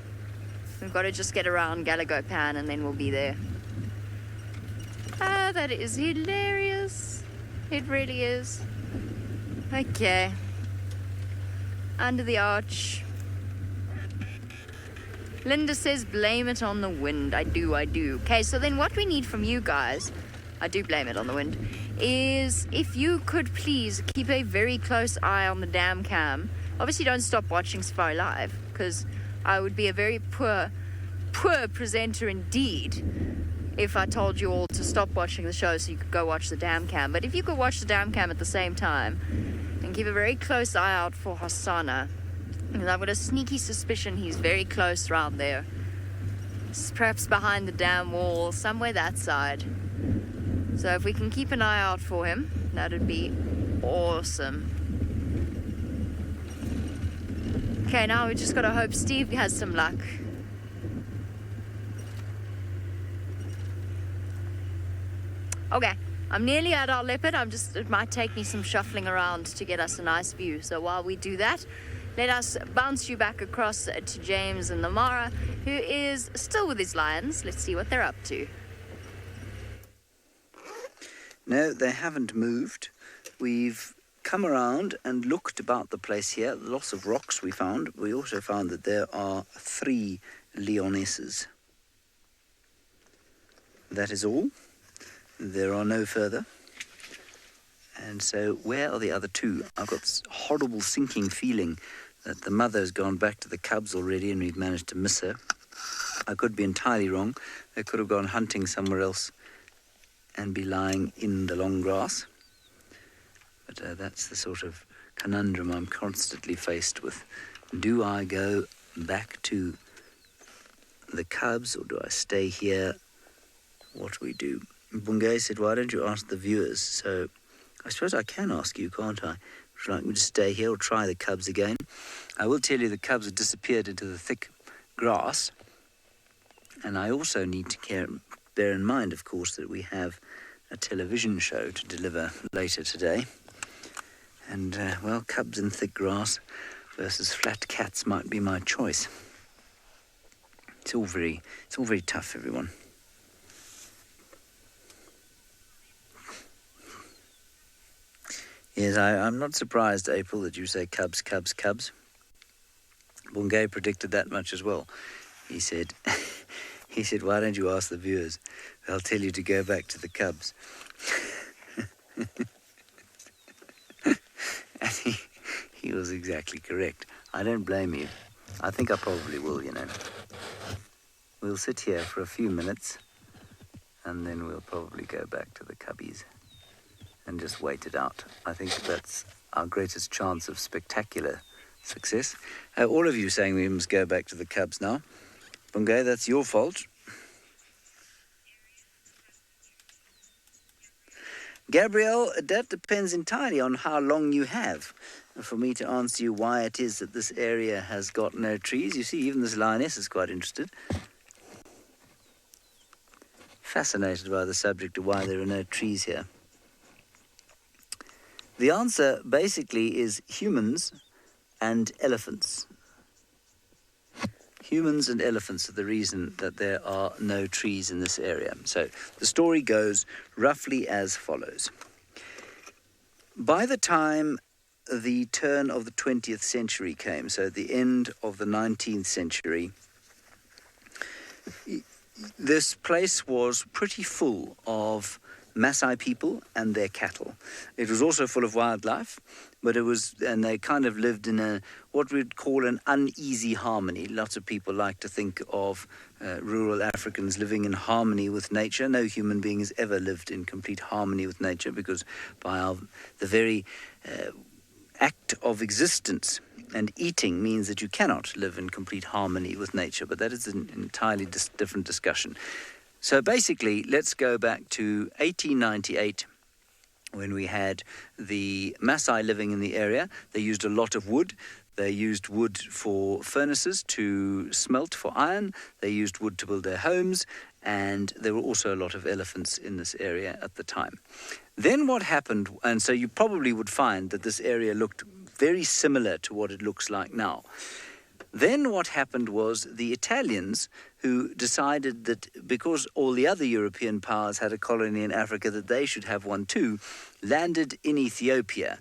Speaker 3: We've got to just get around Galago Pan and then we'll be there. Ah, that is hilarious. It really is. Okay. Under the arch. Linda says blame it on the wind. I do. Okay, so then what we need from you guys, I do blame it on the wind, is if you could please keep a very close eye on the damn cam. Obviously don't stop watching Safari Live, because I would be a very poor presenter indeed if I told you all to stop watching the show so you could go watch the damn cam. But if you could watch the damn cam at the same time and keep a very close eye out for Hosanna, because I've got a sneaky suspicion he's very close around there. Perhaps behind the damn wall, somewhere that side. So if we can keep an eye out for him, that'd be awesome. Okay, now we just gotta hope Steve has some luck. Okay, I'm nearly at our leopard. It might take me some shuffling around to get us a nice view. So while we do that, let us bounce you back across to James and the Mara, who is still with his lions. Let's see what they're up to.
Speaker 2: No, they haven't moved. We've come around and looked about the place here. Lots of rocks we found. We also found that there are 3 lionesses. That is all. There are no further. And so where are the other 2? I've got this horrible sinking feeling that the mother's gone back to the cubs already and we've managed to miss her. I could be entirely wrong. They could have gone hunting somewhere else and be lying in the long grass. But that's the sort of conundrum I'm constantly faced with. Do I go back to the cubs or do I stay here? What do we do? Bungay said, why don't you ask the viewers? So I suppose I can ask you, can't I? Would you like me to stay here or try the cubs again? I will tell you the cubs have disappeared into the thick grass. And I also need to bear in mind, of course, that we have a television show to deliver later today. And, well, cubs in thick grass versus flat cats might be my choice. It's all very tough, everyone. Yes, I'm not surprised, April, that you say cubs. Bungay predicted that much as well. He said, why don't you ask the viewers? They'll tell you to go back to the cubs. And he was exactly correct. I don't blame you. I think I probably will, you know. We'll sit here for a few minutes and then we'll probably go back to the cubbies and just wait it out. I think that's our greatest chance of spectacular success. All of you saying we must go back to the cubs now. Bungay, that's your fault. Gabrielle, that depends entirely on how long you have for me to answer you why it is that this area has got no trees. You see, even this lioness is quite interested. Fascinated by the subject of why there are no trees here. The answer basically is humans and elephants. Humans and elephants are the reason that there are no trees in this area. So the story goes roughly as follows. By the time the turn of the 20th century came, so the end of the 19th century, this place was pretty full of Maasai people and their cattle. It was also full of wildlife, and they kind of lived in what we'd call an uneasy harmony. Lots of people like to think of rural Africans living in harmony with nature. No human being has ever lived in complete harmony with nature because by the very act of existence and eating means that you cannot live in complete harmony with nature, but that is an entirely different discussion. So basically, let's go back to 1898 when we had the Maasai living in the area. They used a lot of wood. They used wood for furnaces to smelt for iron. They used wood to build their homes. and there were also a lot of elephants in this area at the time. Then what happened, and so you probably would find that this area looked very similar to what it looks like now. Then what happened was the Italians, who decided that because all the other European powers had a colony in Africa, that they should have one too, landed in Ethiopia.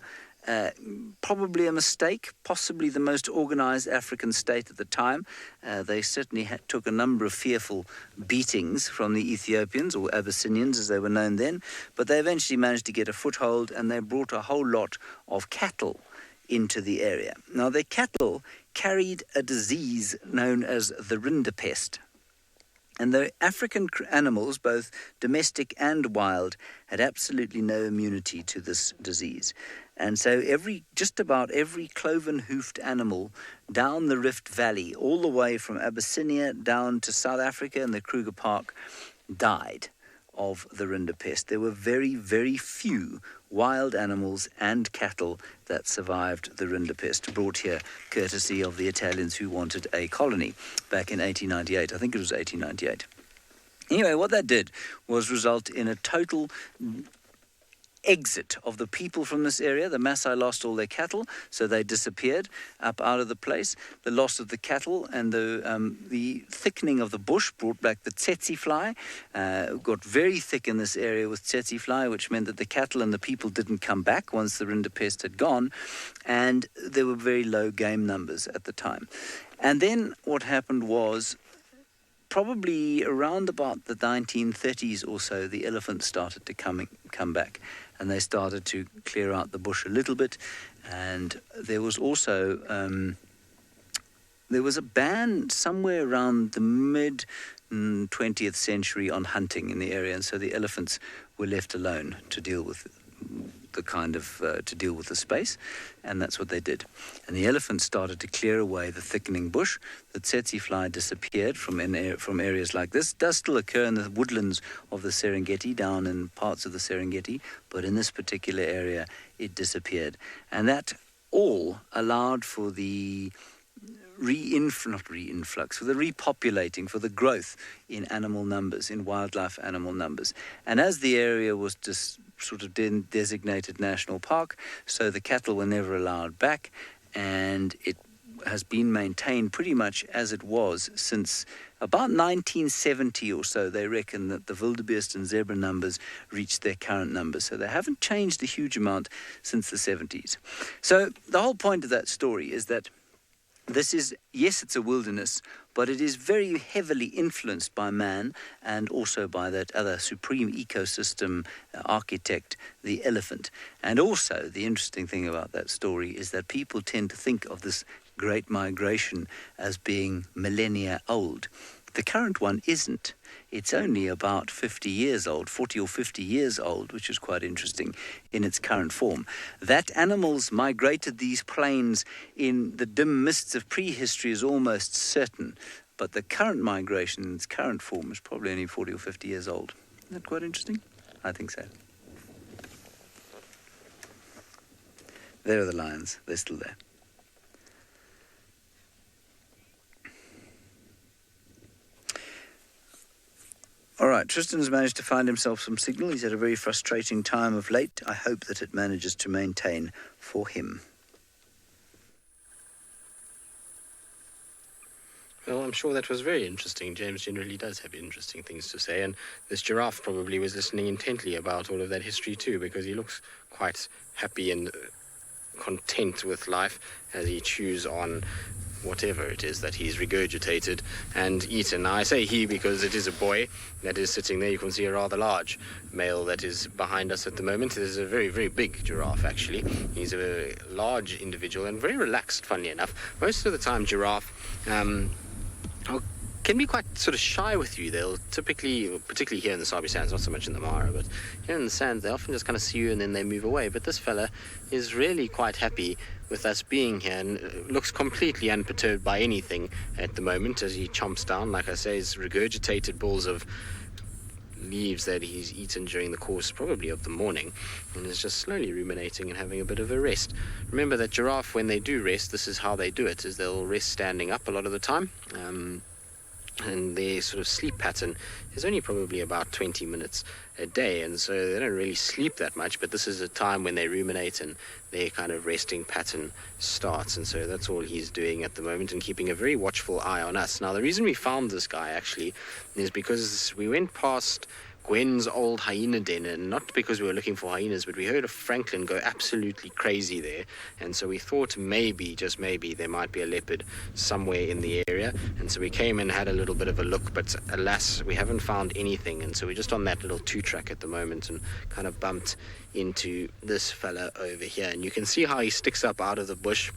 Speaker 2: Probably a mistake, possibly the most organized African state at the time. They certainly took a number of fearful beatings from the Ethiopians, or Abyssinians as they were known then, but they eventually managed to get a foothold, and they brought a whole lot of cattle into the area. Now, their cattle carried a disease known as the rinderpest. And the African animals, both domestic and wild, had absolutely no immunity to this disease. And so just about every cloven-hoofed animal down the Rift Valley, all the way from Abyssinia down to South Africa and the Kruger Park, died of the rinderpest. There were very, very few wild animals and cattle that survived the rinderpest, brought here courtesy of the Italians who wanted a colony back in 1898. I think it was 1898. Anyway, what that did was result in a total exit of the people from this area. The Maasai lost all their cattle, so they disappeared up out of the place. The loss of the cattle and the thickening of the bush brought back the tsetse fly. Got very thick in this area with tsetse fly, which meant that the cattle and the people didn't come back once the rinderpest had gone, and there were very low game numbers at the time. And then what happened was, probably around about the 1930s or so, the elephants started to come back, and they started to clear out the bush a little bit. And there was also there was a ban somewhere around the mid 20th century on hunting in the area, and so the elephants were left alone to deal with the space, and that's what they did. And the elephants started to clear away the thickening bush. The tsetse fly disappeared from areas like this. It does still occur in the woodlands of the Serengeti, down in parts of the Serengeti, but in this particular area it disappeared. And that all allowed for the for the repopulating, for the growth in animal numbers, in wildlife animal numbers. And as the area was just sort of designated national park, so the cattle were never allowed back, and it has been maintained pretty much as it was since about 1970 or so. They reckon that the wildebeest and zebra numbers reached their current numbers, so they haven't changed a huge amount since the 70s. So the whole point of that story is that this is, yes, it's a wilderness, but it is very heavily influenced by man, and also by that other supreme ecosystem architect, the elephant. And also, the interesting thing about that story is that people tend to think of this great migration as being millennia old. The current one isn't. It's only about 50 years old, 40 or 50 years old, which is quite interesting in its current form. That animals migrated these plains in the dim mists of prehistory is almost certain, but the current migration in its current form is probably only 40 or 50 years old. Isn't that quite interesting? I think so. There are the lions. They're still there. All right, Tristan has managed to find himself some signal. He's had a very frustrating time of late. I hope that it manages to maintain for him.
Speaker 4: Well, I'm sure that was very interesting. James generally does have interesting things to say, and this giraffe probably was listening intently about all of that history too, because he looks quite happy and content with life as he chews on whatever it is that he's regurgitated and eaten. Now, I say he because it is a boy that is sitting there. You can see a rather large male that is behind us at the moment. There's a very, very big giraffe, actually. He's a large individual and very relaxed, funnily enough. Most of the time, giraffe can be quite sort of shy with you. They'll typically, particularly here in the Sabi Sands, not so much in the Mara, but here in the sands, they often just kind of see you and then they move away. But this fella is really quite happy with us being here and looks completely unperturbed by anything at the moment as he chomps down, like I say, his regurgitated balls of leaves that he's eaten during the course probably of the morning, and is just slowly ruminating and having a bit of a rest. Remember that giraffe, when they do rest, this is how they do it, is they'll rest standing up a lot of the time. and their sort of sleep pattern is only probably about 20 minutes a day, and so they don't really sleep that much, but this is a time when they ruminate and their kind of resting pattern starts, and so that's all he's doing at the moment and keeping a very watchful eye on us. Now, the reason we found this guy actually is because we went past Gwen's old hyena den, and not because we were looking for hyenas, but we heard of Franklin go absolutely crazy there, and so we thought maybe, just maybe, there might be a leopard somewhere in the area, and so we came and had a little bit of a look, but alas, we haven't found anything, and so we're just on that little two-track at the moment and kind of bumped into this fella over here, and you can see how he sticks up out of the bush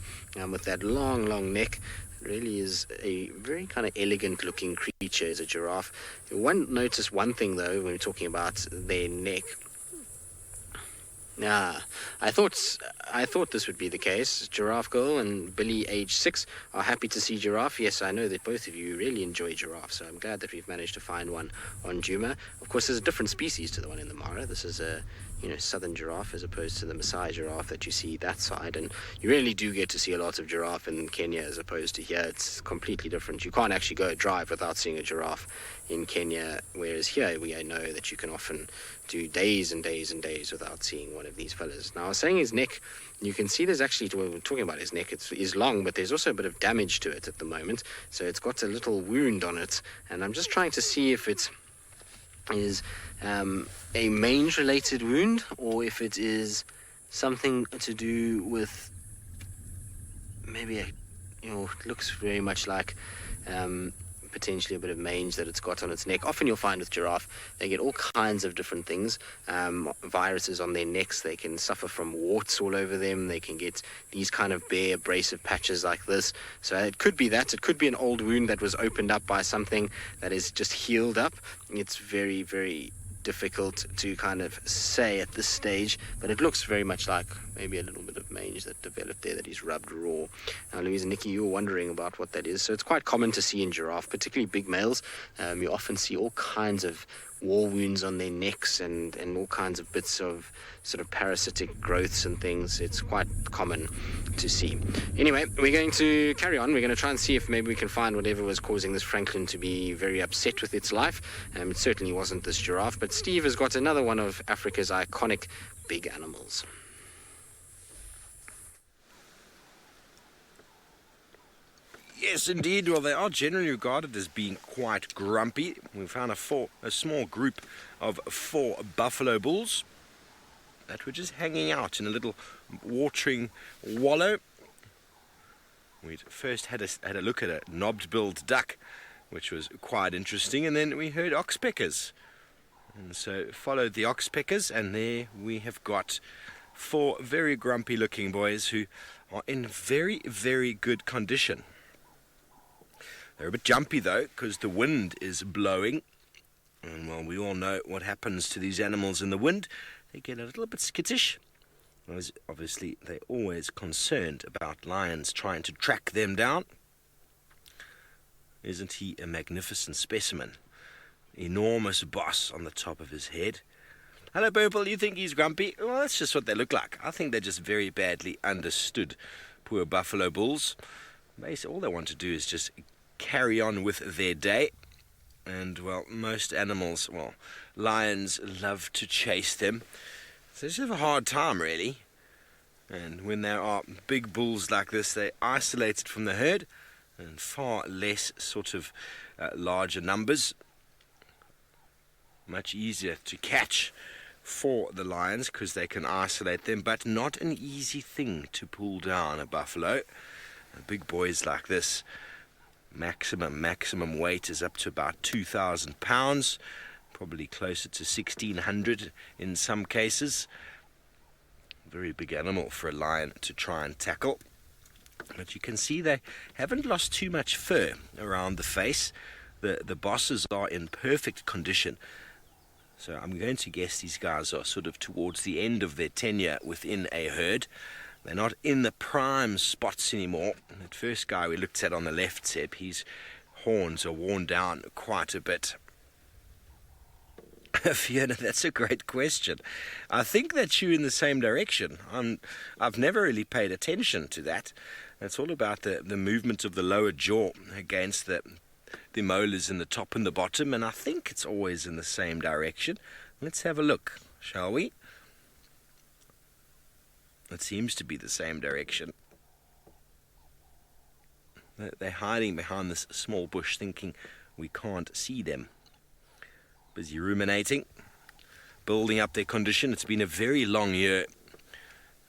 Speaker 4: with that long neck. Really is a very kind of elegant looking creature, is a giraffe. Notice one thing though when we're talking about their neck. I thought this would be the case. Giraffe Girl and Billy, age 6, are happy to see Giraffe. Yes, I know that both of you really enjoy giraffe, so I'm glad that we've managed to find one on Djuma. Of course, there's a different species to the one in the Mara. This is a southern giraffe as opposed to the Maasai giraffe that you see that side, and you really do get to see a lot of giraffe in Kenya as opposed to here. It's completely different. You can't actually go a drive without seeing a giraffe in Kenya, whereas here we know that you can often do days and days and days without seeing one of these fellas. Now, I was saying his neck, you can see there's actually, when we're talking about his neck, it is long, but there's also a bit of damage to it at the moment, so it's got a little wound on it, and I'm just trying to see if it is a mange-related wound, or if it is something to do with maybe it looks very much like potentially a bit of mange that it's got on its neck. Often you'll find with giraffe, they get all kinds of different things, viruses on their necks. They can suffer from warts all over them. They can get these kind of bare abrasive patches like this. So it could be that. It could be an old wound that was opened up by something that is just healed up. It's very, very difficult to kind of say at this stage, but it looks very much like maybe a little bit of mange that developed there that he's rubbed raw. Now, Louise and Nikki, you were wondering about what that is. So it's quite common to see in giraffe, particularly big males. You often see all kinds of war wounds on their necks and all kinds of bits of sort of parasitic growths and things. It's quite common to see. Anyway, we're going to carry on. We're going to try and see if maybe we can find whatever was causing this Franklin to be very upset with its life. It certainly wasn't this giraffe, but Steve has got another one of Africa's iconic big animals.
Speaker 5: Yes, indeed. Well, they are generally regarded as being quite grumpy. We found a small group of 4 buffalo bulls that were just hanging out in a little watering wallow. We first had a look at a knobbed-billed duck, which was quite interesting, and then we heard oxpeckers. And so followed the oxpeckers, and there we have got 4 very grumpy-looking boys who are in very, very good condition. They're a bit jumpy though, because the wind is blowing. And well, we all know what happens to these animals in the wind. They get a little bit skittish. As obviously, they're always concerned about lions trying to track them down. Isn't he a magnificent specimen? Enormous boss on the top of his head. Hello, Purple, you think he's grumpy? Well, that's just what they look like. I think they're just very badly understood. Poor buffalo bulls. Basically, all they want to do is just carry on with their day, and well, most animals, lions love to chase them, so they just have a hard time really. And when there are big bulls like this, they're isolated from the herd and far less sort of larger numbers, much easier to catch for the lions because they can isolate them, but not an easy thing to pull down a buffalo. Big boys like this, maximum weight is up to about 2,000 pounds, probably closer to 1,600 in some cases. Very big animal for a lion to try and tackle. But you can see they haven't lost too much fur around the face. The bosses are in perfect condition. So I'm going to guess these guys are sort of towards the end of their tenure within a herd. They're not in the prime spots anymore. That first guy we looked at on the left, Seb, his horns are worn down quite a bit. Fiona, that's a great question. I think they chew in the same direction. I've never really paid attention to that. It's all about the movement of the lower jaw against the the molars in the top and the bottom, and I think it's always in the same direction. Let's have a look, shall we? It seems to be the same direction. They're hiding behind this small bush, thinking we can't see them. Busy ruminating, building up their condition. It's been a very long year.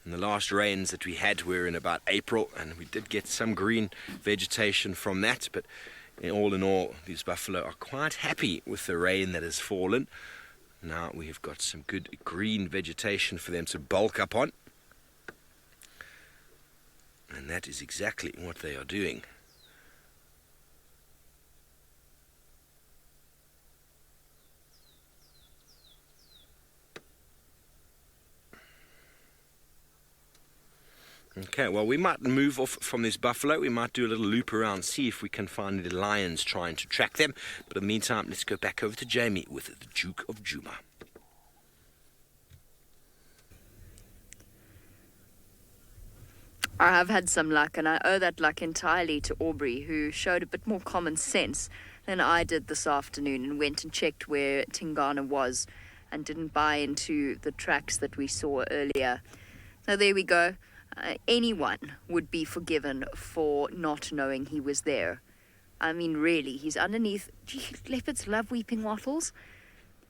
Speaker 5: And the last rains that we had were in about April, and we did get some green vegetation from that, but in all, these buffalo are quite happy with the rain that has fallen. Now we have got some good green vegetation for them to bulk up on. And that is exactly what they are doing. Okay, well, we might move off from this buffalo. We might do a little loop around, see if we can find the lions trying to track them. But in the meantime, let's go back over to Jamie with the Duke of Djuma.
Speaker 3: I have had some luck, and I owe that luck entirely to Aubrey, who showed a bit more common sense than I did this afternoon and went and checked where Tingana was and didn't buy into the tracks that we saw earlier. So there we go. Anyone would be forgiven for not knowing he was there. I mean, really, he's underneath... Gee, leopards love weeping wattles.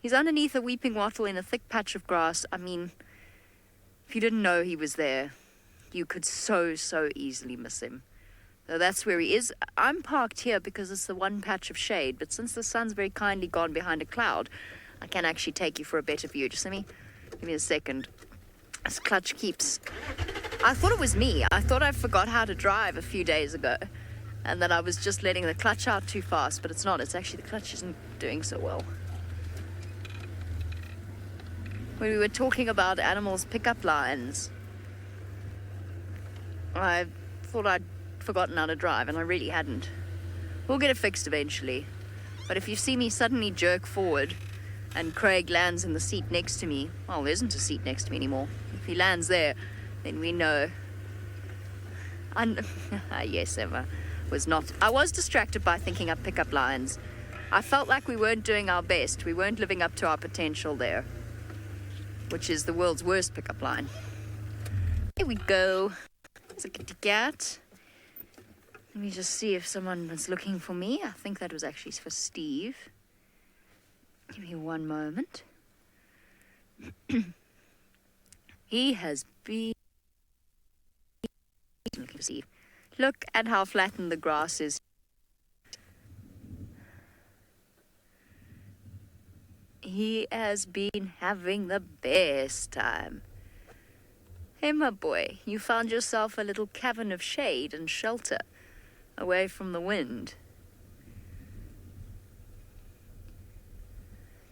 Speaker 3: He's underneath a weeping wattle in a thick patch of grass. I mean, if you didn't know he was there, you could so easily miss him. So that's where he is. I'm parked here because it's the one patch of shade, but since the sun's very kindly gone behind a cloud, I can actually take you for a better view. Just give me a second. This clutch keeps... I thought it was me. I thought I forgot how to drive a few days ago and that I was just letting the clutch out too fast, but it's not. It's actually the clutch isn't doing so well. When we were talking about animals' pickup lines, I thought I'd forgotten how to drive, and I really hadn't. We'll get it fixed eventually. But if you see me suddenly jerk forward and Craig lands in the seat next to me, well, there isn't a seat next to me anymore. If he lands there, then we know. Yes, Emma was not. I was distracted by thinking up pickup lines. I felt like we weren't doing our best. We weren't living up to our potential there, which is the world's worst pickup line. Here we go. There's a kitty cat. Let me just see if someone was looking for me. I think that was actually for Steve. Give me one moment. He has been... Look at how flattened the grass is. He has been having the best time. Hey, my boy, you found yourself a little cavern of shade and shelter away from the wind.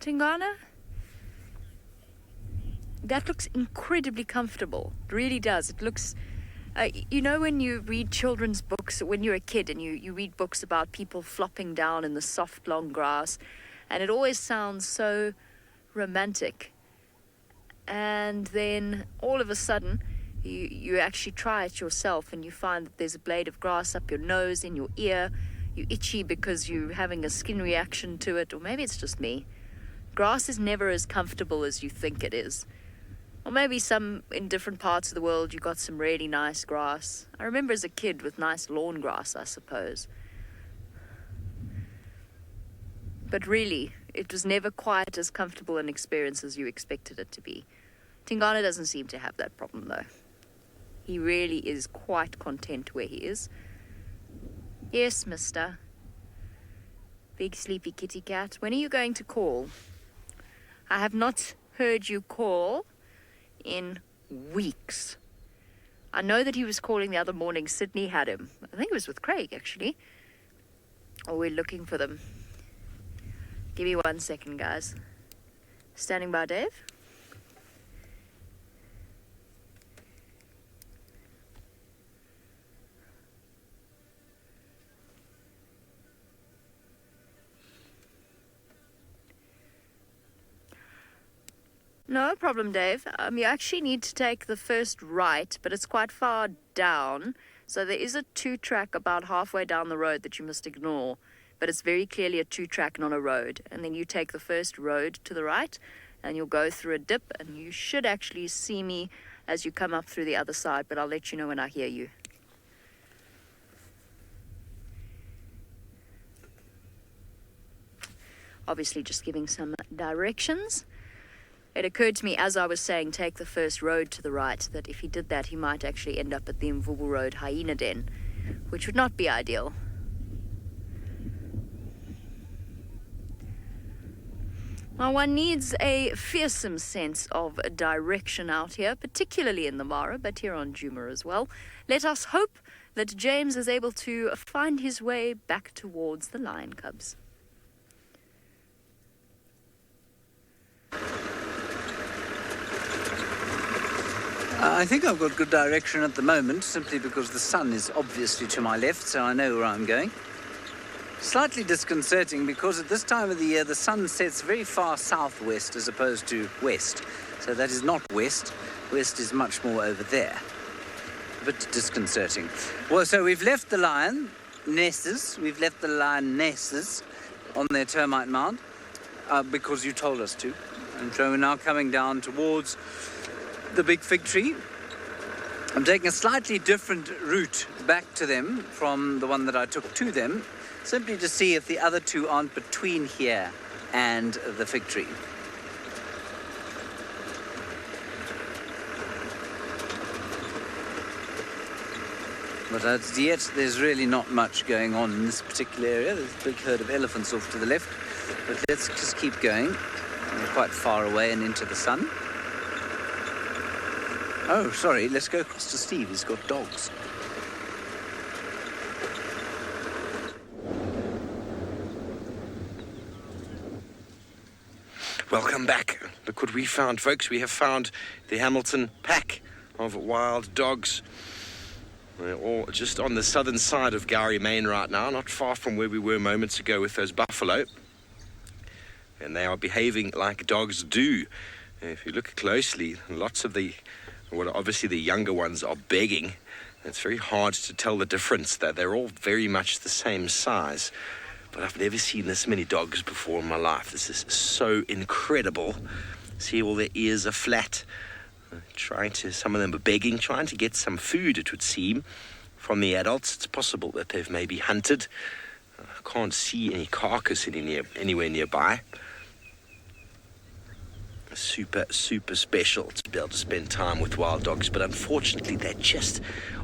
Speaker 3: Tingana? That looks incredibly comfortable. It really does. It looks... you know when you read children's books, when you're a kid and you read books about people flopping down in the soft, long grass, and it always sounds so romantic. And then all of a sudden, you actually try it yourself and you find that there's a blade of grass up your nose, in your ear. You're itchy because you're having a skin reaction to it, or maybe it's just me. Grass is never as comfortable as you think it is. Or maybe some in different parts of the world you got some really nice grass. I remember as a kid with nice lawn grass, I suppose. But really, it was never quite as comfortable an experience as you expected it to be. Tingana doesn't seem to have that problem though. He really is quite content where he is. Yes, mister. Big sleepy kitty cat. When are you going to call? I have not heard you call in weeks. I know that he was calling the other morning. Sydney had him. I think it was with Craig, actually. Oh, we're looking for them. Give me 1 second, guys. Standing by, Dave. No problem, Dave. You actually need to take the first right, but it's quite far down. So there is a 2-track about halfway down the road that you must ignore but it's very clearly a 2-track and on a road. And then you take the first road to the right, and you'll go through a dip, and you should actually see me as you come up through the other side, but I'll let you know when I hear you. Obviously just giving some directions. It occurred to me as I was saying take the first road to the right that if he did that he might actually end up at the Mvubu Road hyena den, which would not be ideal. Now one needs a fearsome sense of direction out here, particularly in the Mara, but here on Djuma as well. Let us hope that James is able to find his way back towards the lion cubs.
Speaker 2: I think I've got good direction at the moment, simply because the sun is obviously to my left, so I know where I'm going. Slightly disconcerting because at this time of the year the sun sets very far southwest as opposed to west. So that is not west. West is much more over there. A bit disconcerting. Well, so we've left the lionesses on their termite mound because you told us to. And so we're now coming down towards the big fig tree. I'm taking a slightly different route back to them from the one that I took to them, simply to see if the other two aren't between here and the fig tree. But as yet, there's really not much going on in this particular area. There's a big herd of elephants off to the left. But let's just keep going. We're quite far away and into the sun. Oh, sorry, let's go across to Steve. He's got dogs.
Speaker 5: Welcome back. Look what we found, folks. We have found the Hamilton pack of wild dogs. We're all just on the southern side of Gowrie Main right now, not far from where we were moments ago with those buffalo. And they are behaving like dogs do. If you look closely, lots of obviously the younger ones are begging. It's very hard to tell the difference there. They're all very much the same size. But I've never seen this many dogs before in my life. This is so incredible. See, all their ears are flat. Some of them are begging, trying to get some food, it would seem, from the adults. It's possible that they've maybe hunted. I can't see any carcass anywhere nearby. Super, super special to be able to spend time with wild dogs, but unfortunately they're just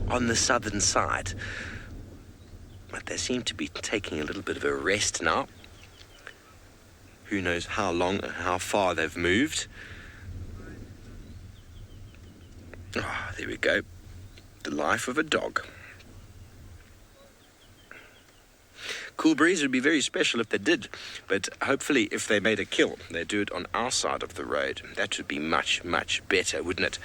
Speaker 5: on the southern side. But they seem to be taking a little bit of a rest now. Who knows how long and how far they've moved. Ah, there we go. The life of a dog. Cool breeze would be very special if they did, but hopefully if they made a kill, they'd do it on our side of the road. That would be much, much better, wouldn't it?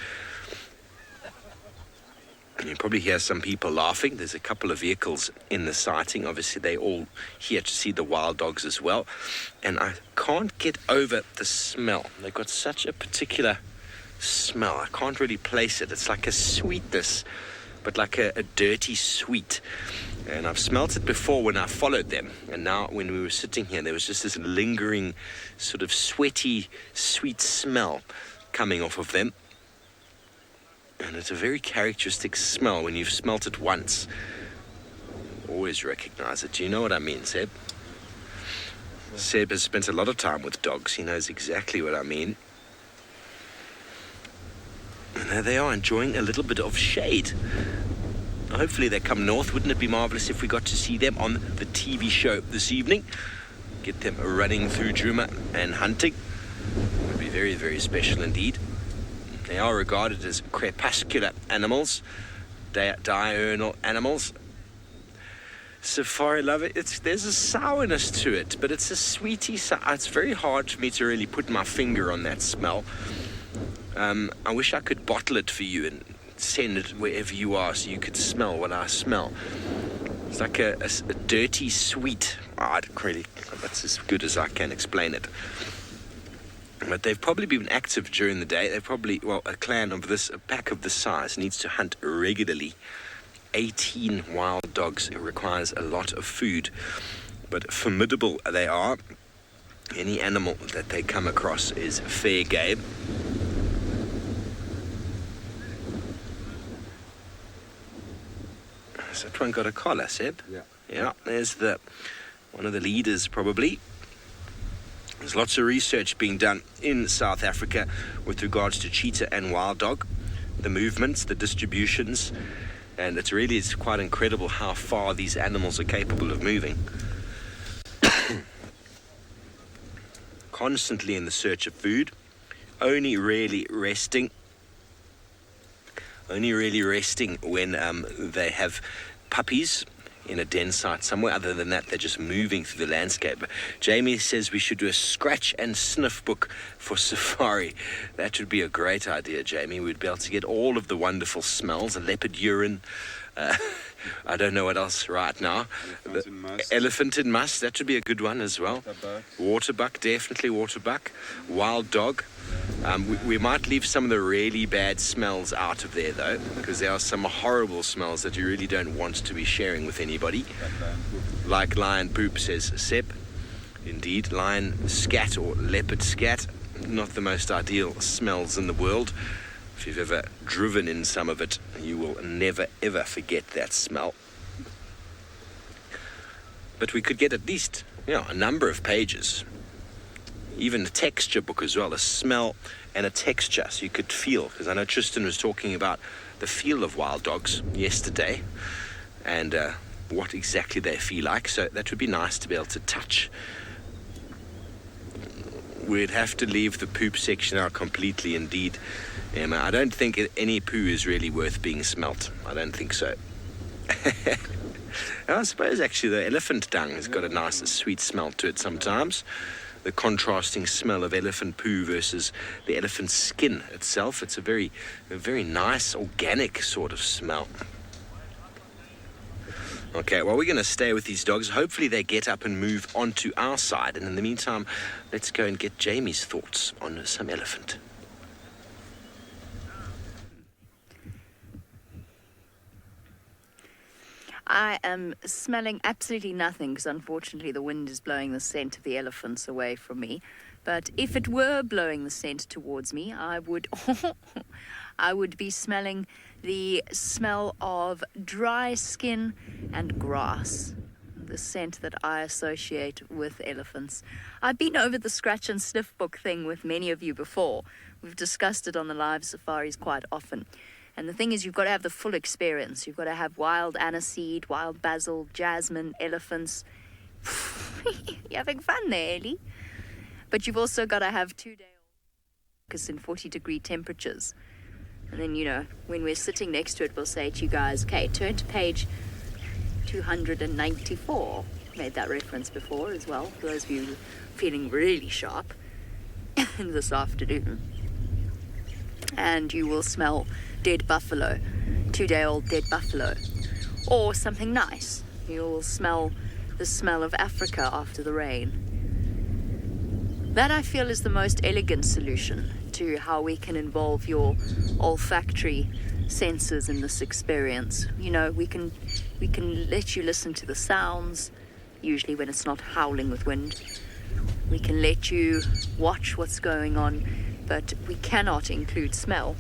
Speaker 5: You probably hear some people laughing. There's a couple of vehicles in the sighting. Obviously, they're all here to see the wild dogs as well. And I can't get over the smell. They've got such a particular smell. I can't really place it. It's like a sweetness, but like a dirty sweet. And I've smelt it before when I followed them. And now when we were sitting here, there was just this lingering sort of sweaty, sweet smell coming off of them. And it's a very characteristic smell when you've smelt it once. Always recognize it. Do you know what I mean, Seb? Seb has spent a lot of time with dogs. He knows exactly what I mean. And there they are, enjoying a little bit of shade. Hopefully they come north. Wouldn't it be marvelous if we got to see them on the TV show this evening? Get them running through Djuma and hunting. It would be very, very special indeed. They are regarded as crepuscular animals, diurnal animals. Safari lover, there's a sourness to it, but it's a sweetie sour. It's very hard for me to really put my finger on that smell. I wish I could bottle it for you and send it wherever you are so you could smell what I smell. It's like a dirty sweet. That's as good as I can explain it. But they've probably been active during the day. They're probably, a pack of this size needs to hunt regularly. 18 wild dogs. It requires a lot of food. but formidable they are. Any animal that they come across is fair game. Has that one got a collar, Seb?
Speaker 6: Yeah.
Speaker 5: Yeah, there's one of the leaders probably. There's lots of research being done in South Africa with regards to cheetah and wild dog, the movements, the distributions, and it's quite incredible how far these animals are capable of moving. Constantly in the search of food, only really resting when they have puppies in a den site somewhere. Other than that, they're just moving through the landscape. Jamie says we should do a scratch and sniff book for safari. That would be a great idea, Jamie. We'd be able to get all of the wonderful smells, leopard urine, I don't know what else right now. Elephant in musk, that should be a good one as well. Waterbuck, definitely waterbuck. Wild dog. We might leave some of the really bad smells out of there though, because there are some horrible smells that you really don't want to be sharing with anybody. Like lion poop, says Seb. Indeed, lion scat or leopard scat, not the most ideal smells in the world. If you've ever driven in some of it, you will never ever forget that smell. But we could get at least, a number of pages. Even a texture book as well, a smell and a texture, so you could feel. Because I know Tristan was talking about the feel of wild dogs yesterday, and what exactly they feel like. So that would be nice to be able to touch. We'd have to leave the poop section out completely, indeed, Emma. I don't think any poo is really worth being smelt. I don't think so. I suppose actually the elephant dung has got a nice sweet smell to it sometimes. The contrasting smell of elephant poo versus the elephant skin itself. It's a very nice organic sort of smell. Okay, well, we're going to stay with these dogs. Hopefully they get up and move onto our side. And in the meantime, let's go and get Jamie's thoughts on some elephant.
Speaker 3: I am smelling absolutely nothing because unfortunately the wind is blowing the scent of the elephants away from me. But if it were blowing the scent towards me, I would be smelling the smell of dry skin and grass, the scent that I associate with elephants. I've been over the scratch and sniff book thing with many of you before. We've discussed it on the live safaris quite often. And the thing is, you've got to have the full experience. You've got to have wild aniseed, wild basil, jasmine, elephants. You're having fun there, Ellie. But you've also got to have 2-day-old carcass in 40-degree temperatures. And then, when we're sitting next to it, we'll say to you guys, okay, turn to page 294. Made that reference before as well, for those of you feeling really sharp this afternoon. And you will smell dead buffalo, 2-day-old dead buffalo, or something nice. You will smell the smell of Africa after the rain. That, I feel, is the most elegant solution to how we can involve your olfactory senses in this experience. We can let you listen to the sounds, usually when it's not howling with wind. We can let you watch what's going on, but we cannot include smell.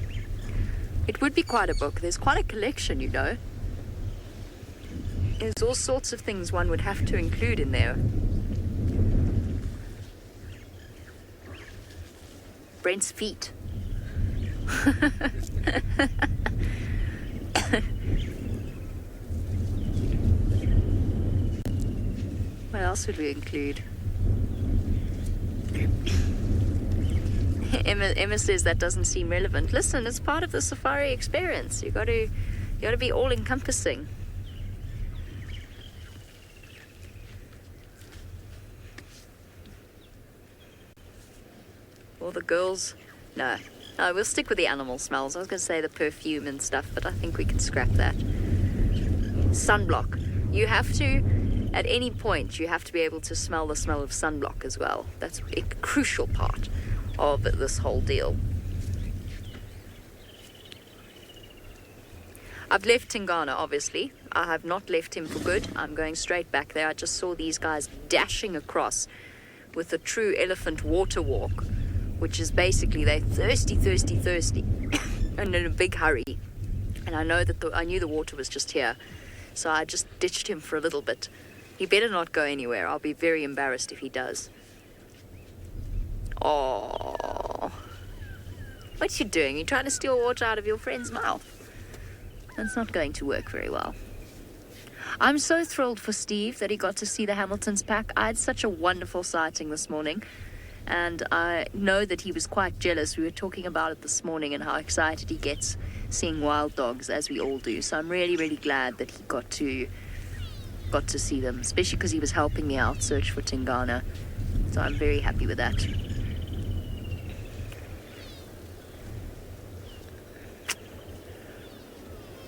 Speaker 3: It would be quite a book. There's quite a collection, There's all sorts of things one would have to include in there. Brent's feet. What else would we include? Emma says that doesn't seem relevant. Listen, it's part of the safari experience. You got to be all encompassing. Or the girls. No, we'll stick with the animal smells. I was going to say the perfume and stuff, but I think we can scrap that. Sunblock. You have to, at any point, you have to be able to smell the smell of sunblock as well. That's a crucial part of this whole deal. I've left Tingana, obviously. I have not left him for good. I'm going straight back there. I just saw these guys dashing across with a true elephant water walk, which is basically they're thirsty, and in a big hurry. And I know that I knew the water was just here, so I just ditched him for a little bit. He better not go anywhere. I'll be very embarrassed if he does. Oh, what you doing? You're trying to steal water out of your friend's mouth. That's not going to work very well. I'm so thrilled for Steve that he got to see the Hamilton's pack. I had such a wonderful sighting this morning, and I know that he was quite jealous. We were talking about it this morning and how excited he gets seeing wild dogs, as we all do. So I'm really, really glad that he got to see them, especially because he was helping me out search for Tingana. So I'm very happy with that.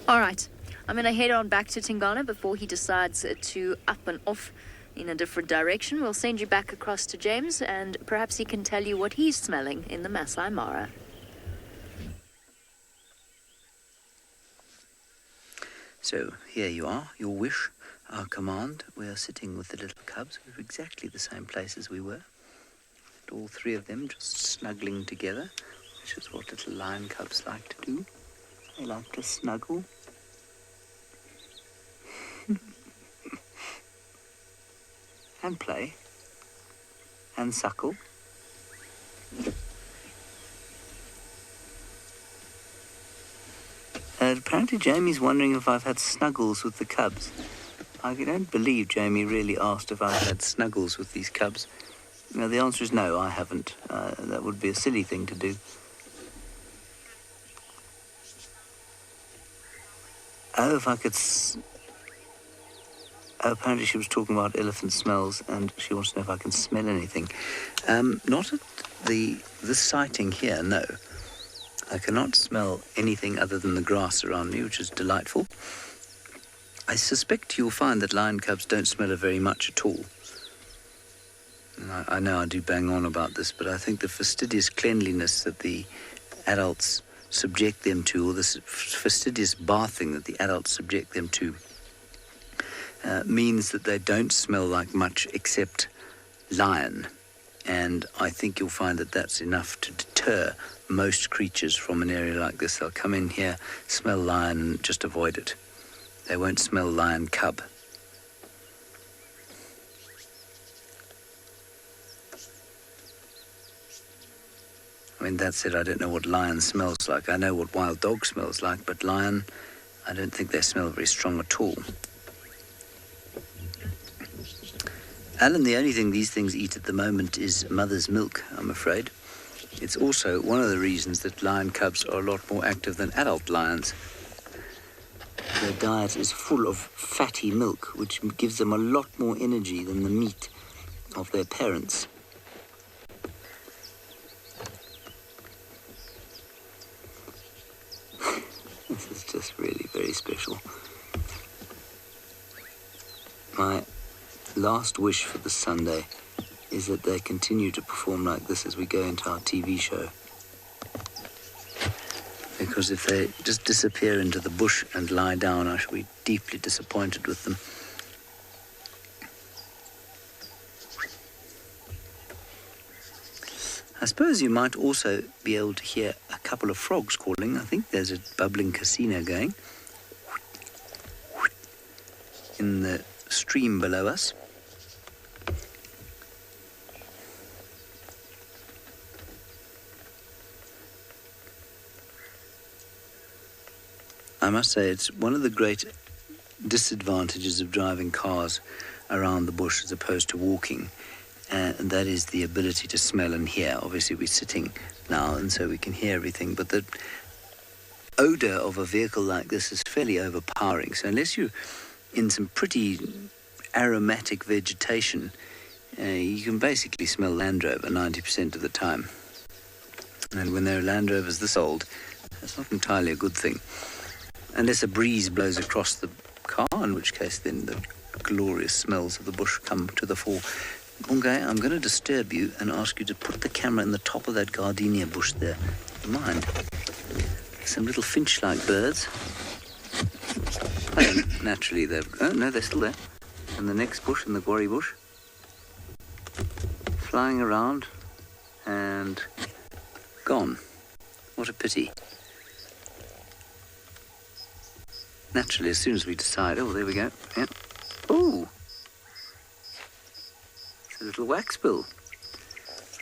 Speaker 3: All right, I'm going to head on back to Tingana before he decides to up and off in a different direction. We'll send you back across to James, and perhaps he can tell you what he's smelling in the Maasai Mara.
Speaker 2: So here you are, your wish, our command. We are sitting with the little cubs. We're exactly the same place as we were. And all three of them just snuggling together, which is what little lion cubs like to do. They like to snuggle. And play. And suckle. Apparently Jamie's wondering if I've had snuggles with the cubs. I don't believe Jamie really asked if I've had snuggles with these cubs. No, the answer is no, I haven't. That would be a silly thing to do. Oh, if I could... apparently she was talking about elephant smells, and she wants to know if I can smell anything. Not at this sighting here, no. I cannot smell anything other than the grass around me, which is delightful. I suspect you'll find that lion cubs don't smell it very much at all. And I know I do bang on about this, but I think the fastidious cleanliness that the adults subject them to, or the fastidious bathing that the adults subject them to, means that they don't smell like much except lion. And I think you'll find that that's enough to deter most creatures from an area like this. They'll come in here, smell lion, and just avoid it. They won't smell lion cub. I mean, that said, I don't know what lion smells like. I know what wild dog smells like, but lion, I don't think they smell very strong at all. Alan, the only thing these things eat at the moment is mother's milk, I'm afraid. It's also one of the reasons that lion cubs are a lot more active than adult lions. Their diet is full of fatty milk, which gives them a lot more energy than the meat of their parents. This is just really very special. My last wish for this Sunday is that they continue to perform like this as we go into our TV show. Because if they just disappear into the bush and lie down, I shall be deeply disappointed with them. I suppose you might also be able to hear a couple of frogs calling. I think there's a bubbling casino going in the stream below us. I must say it's one of the great disadvantages of driving cars around the bush as opposed to walking, and that is the ability to smell and hear. Obviously we're sitting now and so we can hear everything, but the odour of a vehicle like this is fairly overpowering. So unless you're in some pretty aromatic vegetation, you can basically smell Land Rover 90% of the time. And when there are Land Rovers this old, that's not entirely a good thing. Unless a breeze blows across the car, in which case then the glorious smells of the bush come to the fore. Bungay, I'm going to disturb you and ask you to put the camera in the top of that gardenia bush there. Mind. Some little finch-like birds. And naturally, they're still there. And the next bush, in the Gwari bush, flying around and gone. What a pity. Naturally, as soon as we decide, oh, there we go. Yeah. Oh, it's a little waxbill.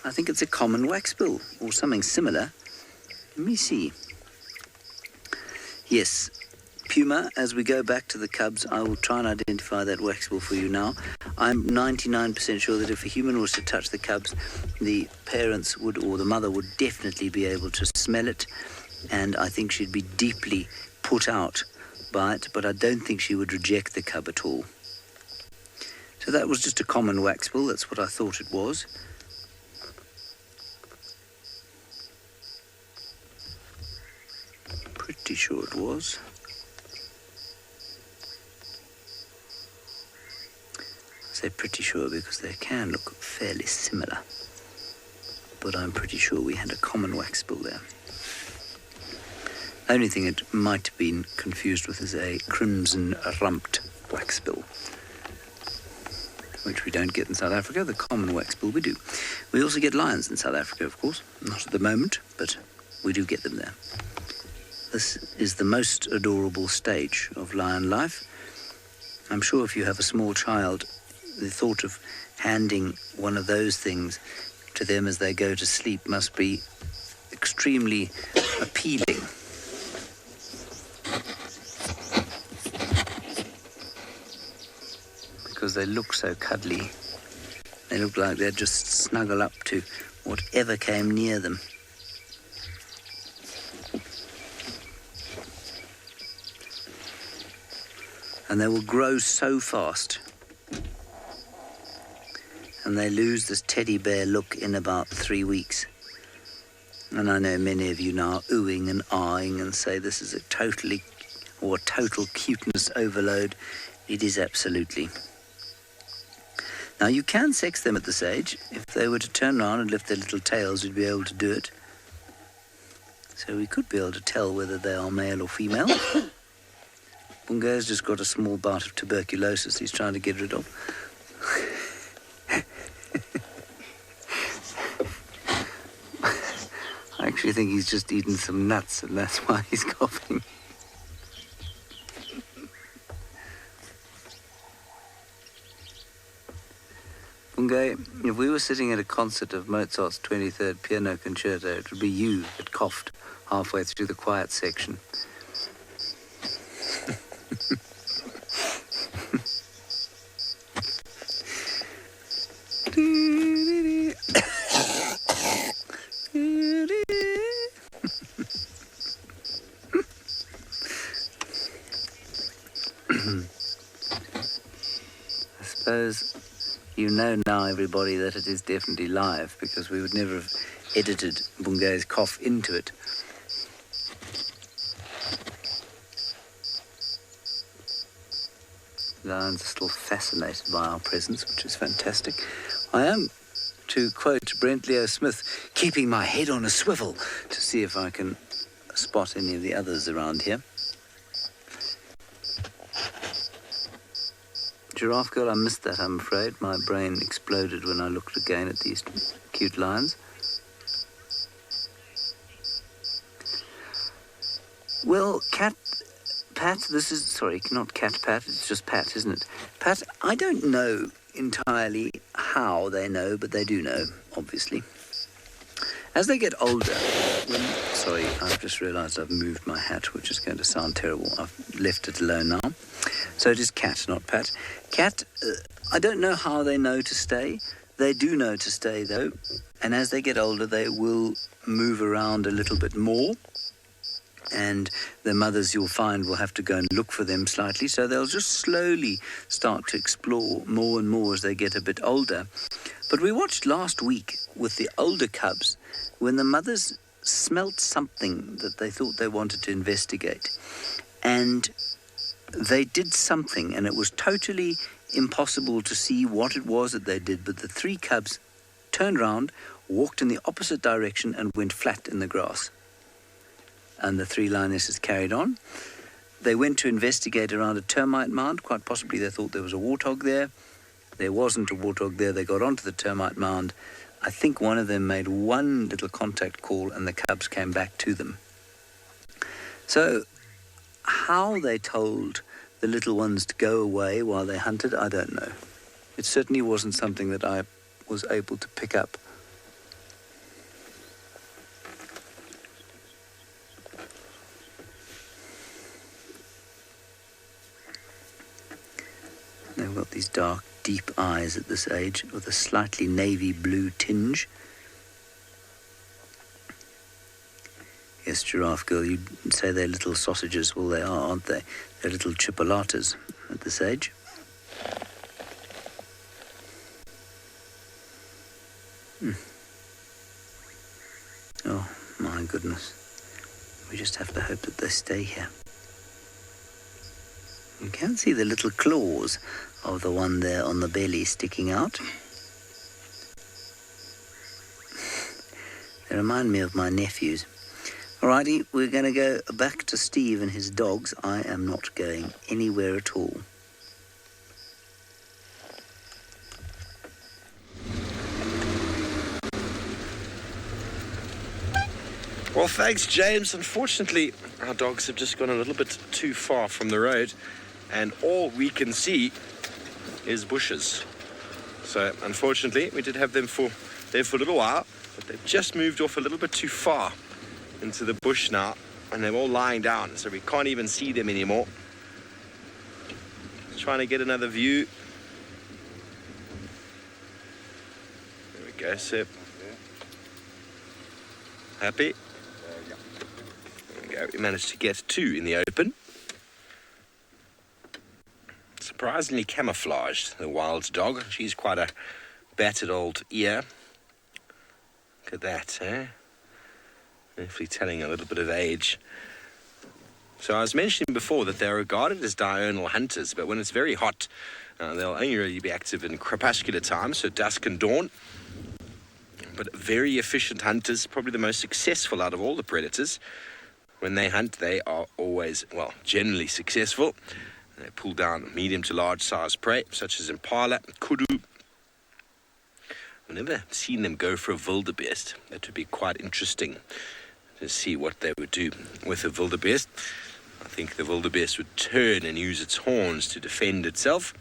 Speaker 2: I think it's a common waxbill or something similar. Let me see. Yes, puma. As we go back to the cubs, I will try and identify that waxbill for you now. I'm 99% sure that if a human was to touch the cubs, the parents would, or the mother would definitely be able to smell it, and I think she'd be deeply put out by it, but I don't think she would reject the cub at all. So that was just a common waxbill. That's what I thought it was. Pretty sure it was. I say pretty sure because they can look fairly similar, but I'm pretty sure we had a common waxbill there. The only thing it might have been confused with is a crimson-rumped waxbill, which we don't get in South Africa. The common waxbill we do. We also get lions in South Africa, of course. Not at the moment, but we do get them there. This is the most adorable stage of lion life. I'm sure if you have a small child, the thought of handing one of those things to them as they go to sleep must be extremely appealing. Because they look so cuddly. They look like they'd just snuggle up to whatever came near them. And they will grow so fast. And they lose this teddy bear look in about 3 weeks. And I know many of you now are oohing and ahhing and say this is a total cuteness overload. It is absolutely. Now, you can sex them at this age. If they were to turn around and lift their little tails, you'd be able to do it. So we could be able to tell whether they are male or female. Bunga's just got a small bout of tuberculosis he's trying to get rid of. I actually think he's just eaten some nuts and that's why he's coughing. If we were sitting at a concert of Mozart's 23rd Piano Concerto, it would be you that coughed halfway through the quiet section. I suppose you know now, everybody, that it is definitely live, because we would never have edited Bunga's cough into it. Lions are still fascinated by our presence, which is fantastic. I am, to quote Brent Leo Smith, keeping my head on a swivel to see if I can spot any of the others around here. Giraffe girl, I missed that, I'm afraid. My brain exploded when I looked again at these cute lions. Well, Pat, this is, sorry, not Cat Pat, it's just Pat, isn't it? Pat, I don't know entirely how they know, but they do know, obviously. As they get older, sorry, I've just realised I've moved my hat, which is going to sound terrible. I've left it alone now. So it is Cat, not Pat. Cat, I don't know how they know to stay. They do know to stay, though. And as they get older, they will move around a little bit more. And their mothers, you'll find, will have to go and look for them slightly. So they'll just slowly start to explore more and more as they get a bit older. But we watched last week with the older cubs when the mothers smelt something that they thought they wanted to investigate. And they did something, and it was totally impossible to see what it was that they did. But the 3 cubs turned round, walked in the opposite direction, and went flat in the grass. And the 3 lionesses carried on. They went to investigate around a termite mound. Quite possibly they thought there was a warthog there. There wasn't a warthog there. They got onto the termite mound. I think one of them made one little contact call and the cubs came back to them. So how they told the little ones to go away while they hunted, I don't know. It certainly wasn't something that I was able to pick up. They've got these dark, deep eyes at this age with a slightly navy blue tinge. Yes, Giraffe Girl, you'd say they're little sausages. Well, they are, aren't they? They're little chipolatas at this age. Oh, my goodness. We just have to hope that they stay here. You can see the little claws of the one there on the belly sticking out. They remind me of my nephews. Alrighty, we're going to go back to Steve and his dogs. I am not going anywhere at all.
Speaker 5: Well, thanks, James. Unfortunately, our dogs have just gone a little bit too far from the road, and all we can see is bushes. So, unfortunately, we did have them there for a little while, but they've just moved off a little bit too far into the bush now, and they're all lying down, so we can't even see them anymore. Just trying to get another view. There we go, Sip. Happy? There we go. We managed to get two in the open. Surprisingly camouflaged, the wild dog. She's quite a battered old ear. Look at that, eh? Definitely telling a little bit of age. So I was mentioning before that they're regarded as diurnal hunters, but when it's very hot, they'll only really be active in crepuscular time, so dusk and dawn. But very efficient hunters, probably the most successful out of all the predators. When they hunt, they are always, well, generally successful. They pull down medium to large size prey, such as impala, kudu. I've never seen them go for a wildebeest. That would be quite interesting to see what they would do with a wildebeest. I think the wildebeest would turn and use its horns to defend itself.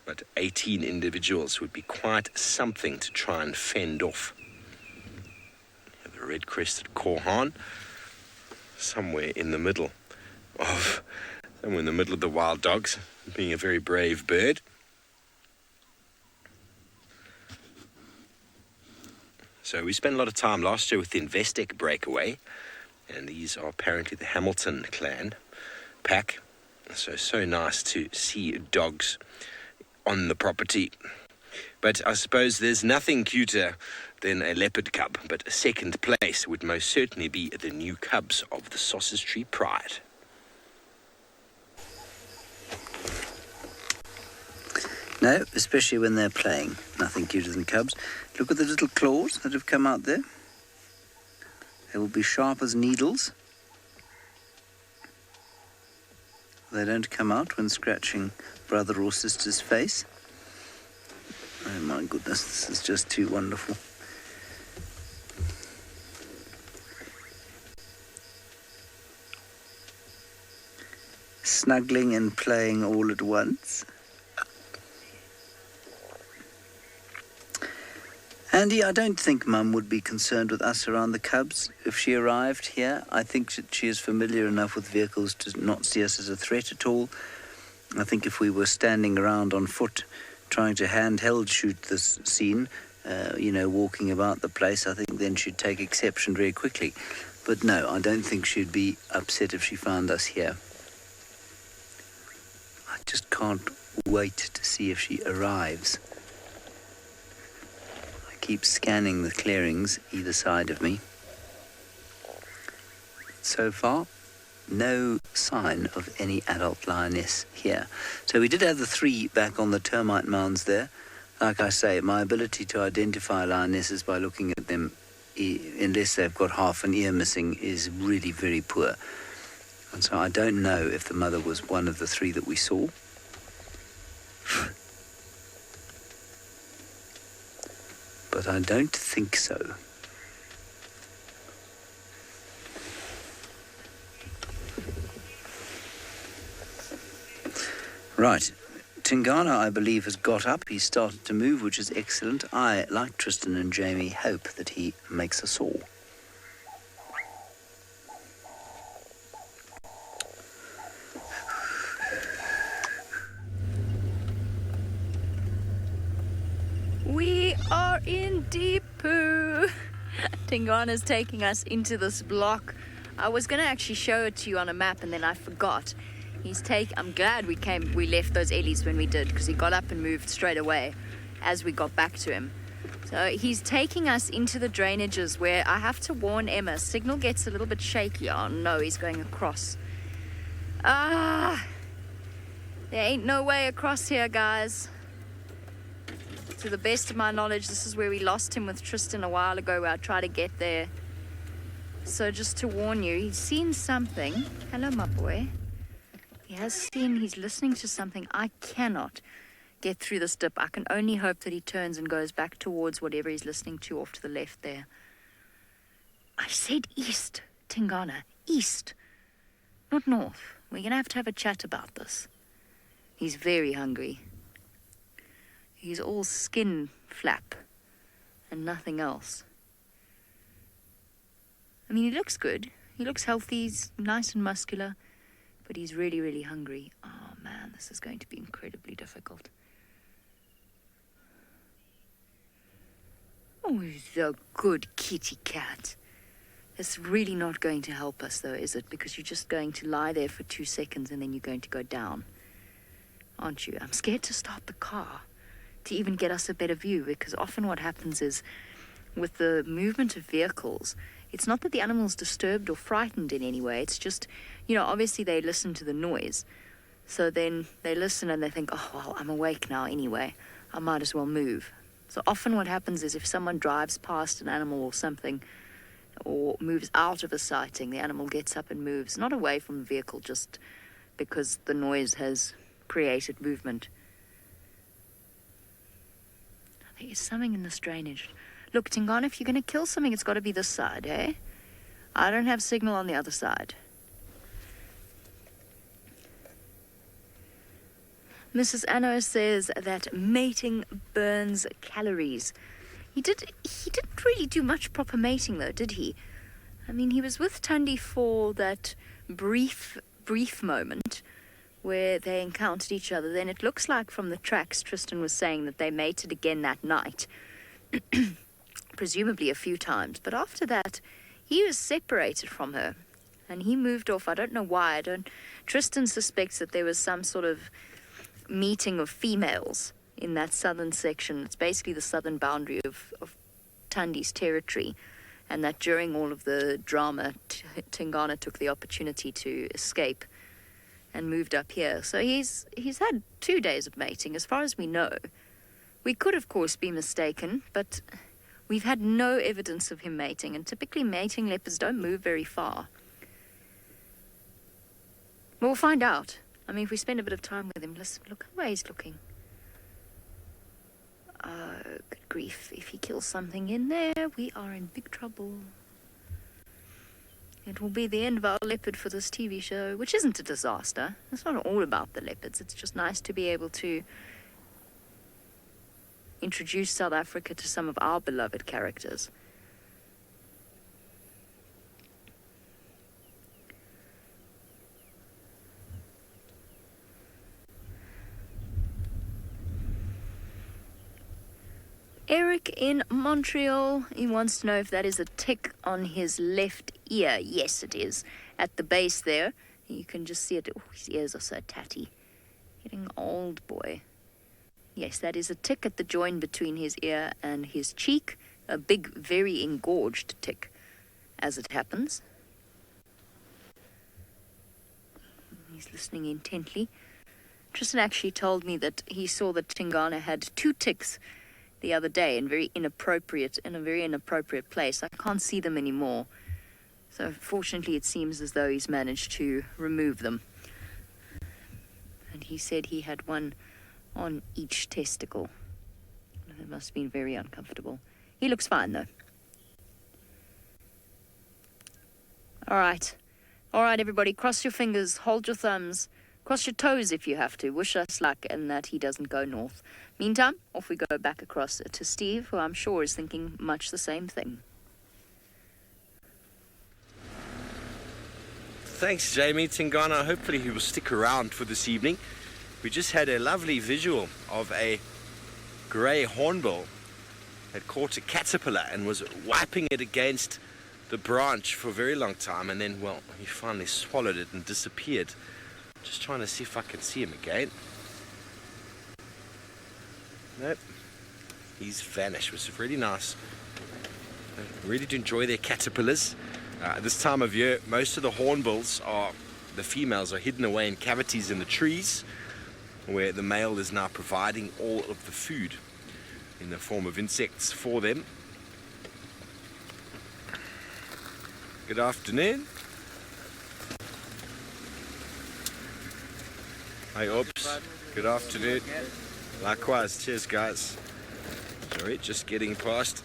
Speaker 5: But 18 individuals would be quite something to try and fend off. You have a red-crested korhaan somewhere in the middle of the wild dogs, being a very brave bird. So we spent a lot of time last year with the Investec breakaway, and these are apparently the Hamilton clan pack. So nice to see dogs on the property. But I suppose there's nothing cuter than a leopard cub, but second place would most certainly be the new cubs of the Sausage Tree Pride.
Speaker 2: No, especially when they're playing. Nothing cuter than cubs. Look at the little claws that have come out there. They will be sharp as needles. They don't come out when scratching brother or sister's face. Oh my goodness, this is just too wonderful. Snuggling and playing all at once. Andy, I don't think Mum would be concerned with us around the cubs if she arrived here. I think that she is familiar enough with vehicles to not see us as a threat at all. I think if we were standing around on foot trying to handheld shoot this scene, walking about the place, I think then she'd take exception very quickly. But no, I don't think she'd be upset if she found us here. I just can't wait to see if she arrives. Keep scanning the clearings either side of me. So far, no sign of any adult lioness here. So we did have the 3 back on the termite mounds there. Like I say, my ability to identify lionesses by looking at them, unless they've got half an ear missing, is really very poor. And so I don't know if the mother was one of the three that we saw. But I don't think so. Right. Tingana, I believe, has got up. He's started to move, which is excellent. I, like Tristan and Jamie, hope that he makes a saw.
Speaker 3: We are in deep poo. Tingana's taking us into this block. I was going to actually show it to you on a map and then I forgot. I'm glad we left those ellies when we did, because he got up and moved straight away as we got back to him. So he's taking us into the drainages where I have to warn Emma, signal gets a little bit shaky. Oh no, he's going across. There ain't no way across here, guys. To the best of my knowledge, this is where we lost him with Tristan a while ago, where I tried to get there. So just to warn you, he's seen something. Hello, my boy. He's listening to something. I cannot get through this dip. I can only hope that he turns and goes back towards whatever he's listening to off to the left there. I said east, Tingana. East. Not north. We're going to have a chat about this. He's very hungry. He's all skin flap and nothing else. I mean, he looks good. He looks healthy. He's nice and muscular. But he's really, really hungry. Oh, man, this is going to be incredibly difficult. Oh, the good kitty cat. It's really not going to help us, though, is it? Because you're just going to lie there for 2 seconds and then you're going to go down. Aren't you? I'm scared to start the car to even get us a better view, because often what happens is with the movement of vehicles, it's not that the animal's disturbed or frightened in any way. It's just, obviously they listen to the noise. So then they listen and they think, oh, well, I'm awake now anyway. I might as well move. So often what happens is if someone drives past an animal or something, or moves out of a sighting, the animal gets up and moves, not away from the vehicle, just because the noise has created movement. There is something in this drainage. Look, Tingana, if you're going to kill something, it's got to be this side, eh? I don't have signal on the other side. Mrs. Anno says that mating burns calories. He didn't really do much proper mating, though, did he? I mean, he was with Tundi for that brief moment where they encountered each other. Then it looks like from the tracks, Tristan was saying that they mated again that night. Presumably a few times, but after that he was separated from her and he moved off. I don't know why. Tristan suspects that there was some sort of meeting of females in that southern section. It's basically the southern boundary of Tundi's territory, and that during all of the drama Tingana took the opportunity to escape and moved up here. So he's had 2 days of mating as far as we know. We could of course be mistaken, but we've had no evidence of him mating, and typically mating leopards don't move very far. We'll find out. I mean, if we spend a bit of time with him, let's look at the way he's looking. Oh, good grief. If he kills something in there, we are in big trouble. It will be the end of our leopard for this TV show, which isn't a disaster. It's not all about the leopards. It's just nice to be able to introduce South Africa to some of our beloved characters. Eric in Montreal, he wants to know if that is a tick on his left ear. Yes, it is. At the base there, you can just see it. Oh, his ears are so tatty. Getting old, boy. Yes, that is a tick at the join between his ear and his cheek. A big, very engorged tick, as it happens. He's listening intently. Tristan actually told me that he saw that Tingana had 2 ticks the other day in a very inappropriate place. I can't see them anymore. So fortunately it seems as though he's managed to remove them. And he said he had one on each testicle. It must have been very uncomfortable. He looks fine though. All right, everybody, cross your fingers, hold your thumbs, cross your toes if you have to. Wish us luck and that he doesn't go north. Meantime, off we go back across to Steve, who I'm sure is thinking much the same thing.
Speaker 5: Thanks, Jamie. Tingana, hopefully he will stick around for this evening. We just had a lovely visual of a grey hornbill that caught a caterpillar and was wiping it against the branch for a very long time, and then, well, he finally swallowed it and disappeared. Just trying to see if I can see him again. Nope. He's vanished. It was really nice. They really do enjoy their caterpillars. This time of year, most of the hornbills the females are hidden away in cavities in the trees, where the male is now providing all of the food in the form of insects for them. Good afternoon. Hi, Oops. Good afternoon. Likewise. Cheers, guys. Sorry, just getting past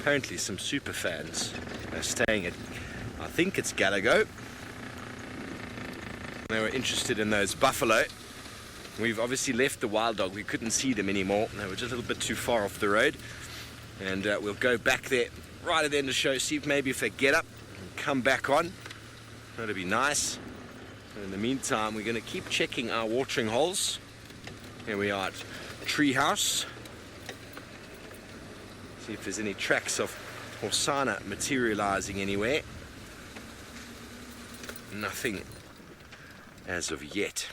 Speaker 5: apparently some super fans are staying at, I think it's Gallagher. They were interested in those buffalo. We've obviously left the wild dog. We couldn't see them anymore. They were just a little bit too far off the road. And we'll go back there right at the end of the show, see if maybe if they get up and come back on. That'd be nice. And in the meantime, we're going to keep checking our watering holes. Here we are at Treehouse. See if there's any tracks of Horsana materializing anywhere. Nothing as of yet.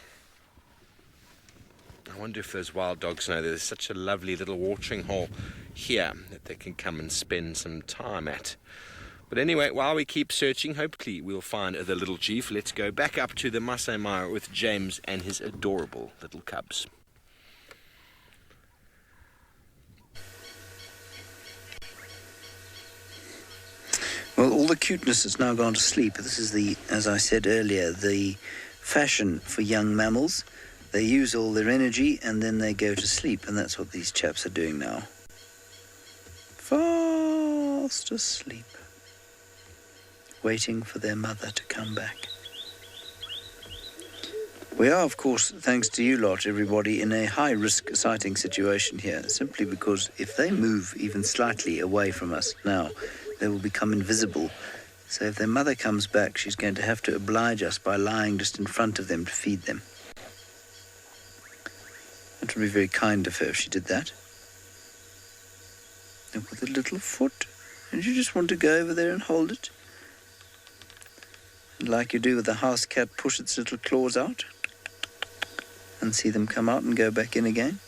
Speaker 5: I wonder if those wild dogs know there's such a lovely little watering hole here that they can come and spend some time at. But anyway, while we keep searching, hopefully we'll find the little chief. Let's go back up to the Maasai Mara with James and his adorable little cubs.
Speaker 2: Well, all the cuteness has now gone to sleep. This is as I said earlier, the fashion for young mammals. They use all their energy and then they go to sleep, and that's what these chaps are doing now. Fast asleep, waiting for their mother to come back. We are, of course, thanks to you lot, everybody, in a high-risk sighting situation here, simply because if they move even slightly away from us now, they will become invisible. So if their mother comes back, she's going to have to oblige us by lying just in front of them to feed them. It would be very kind of her if she did that. And with a little foot, and you just want to go over there and hold it. And like you do with a house cat, push its little claws out and see them come out and go back in again.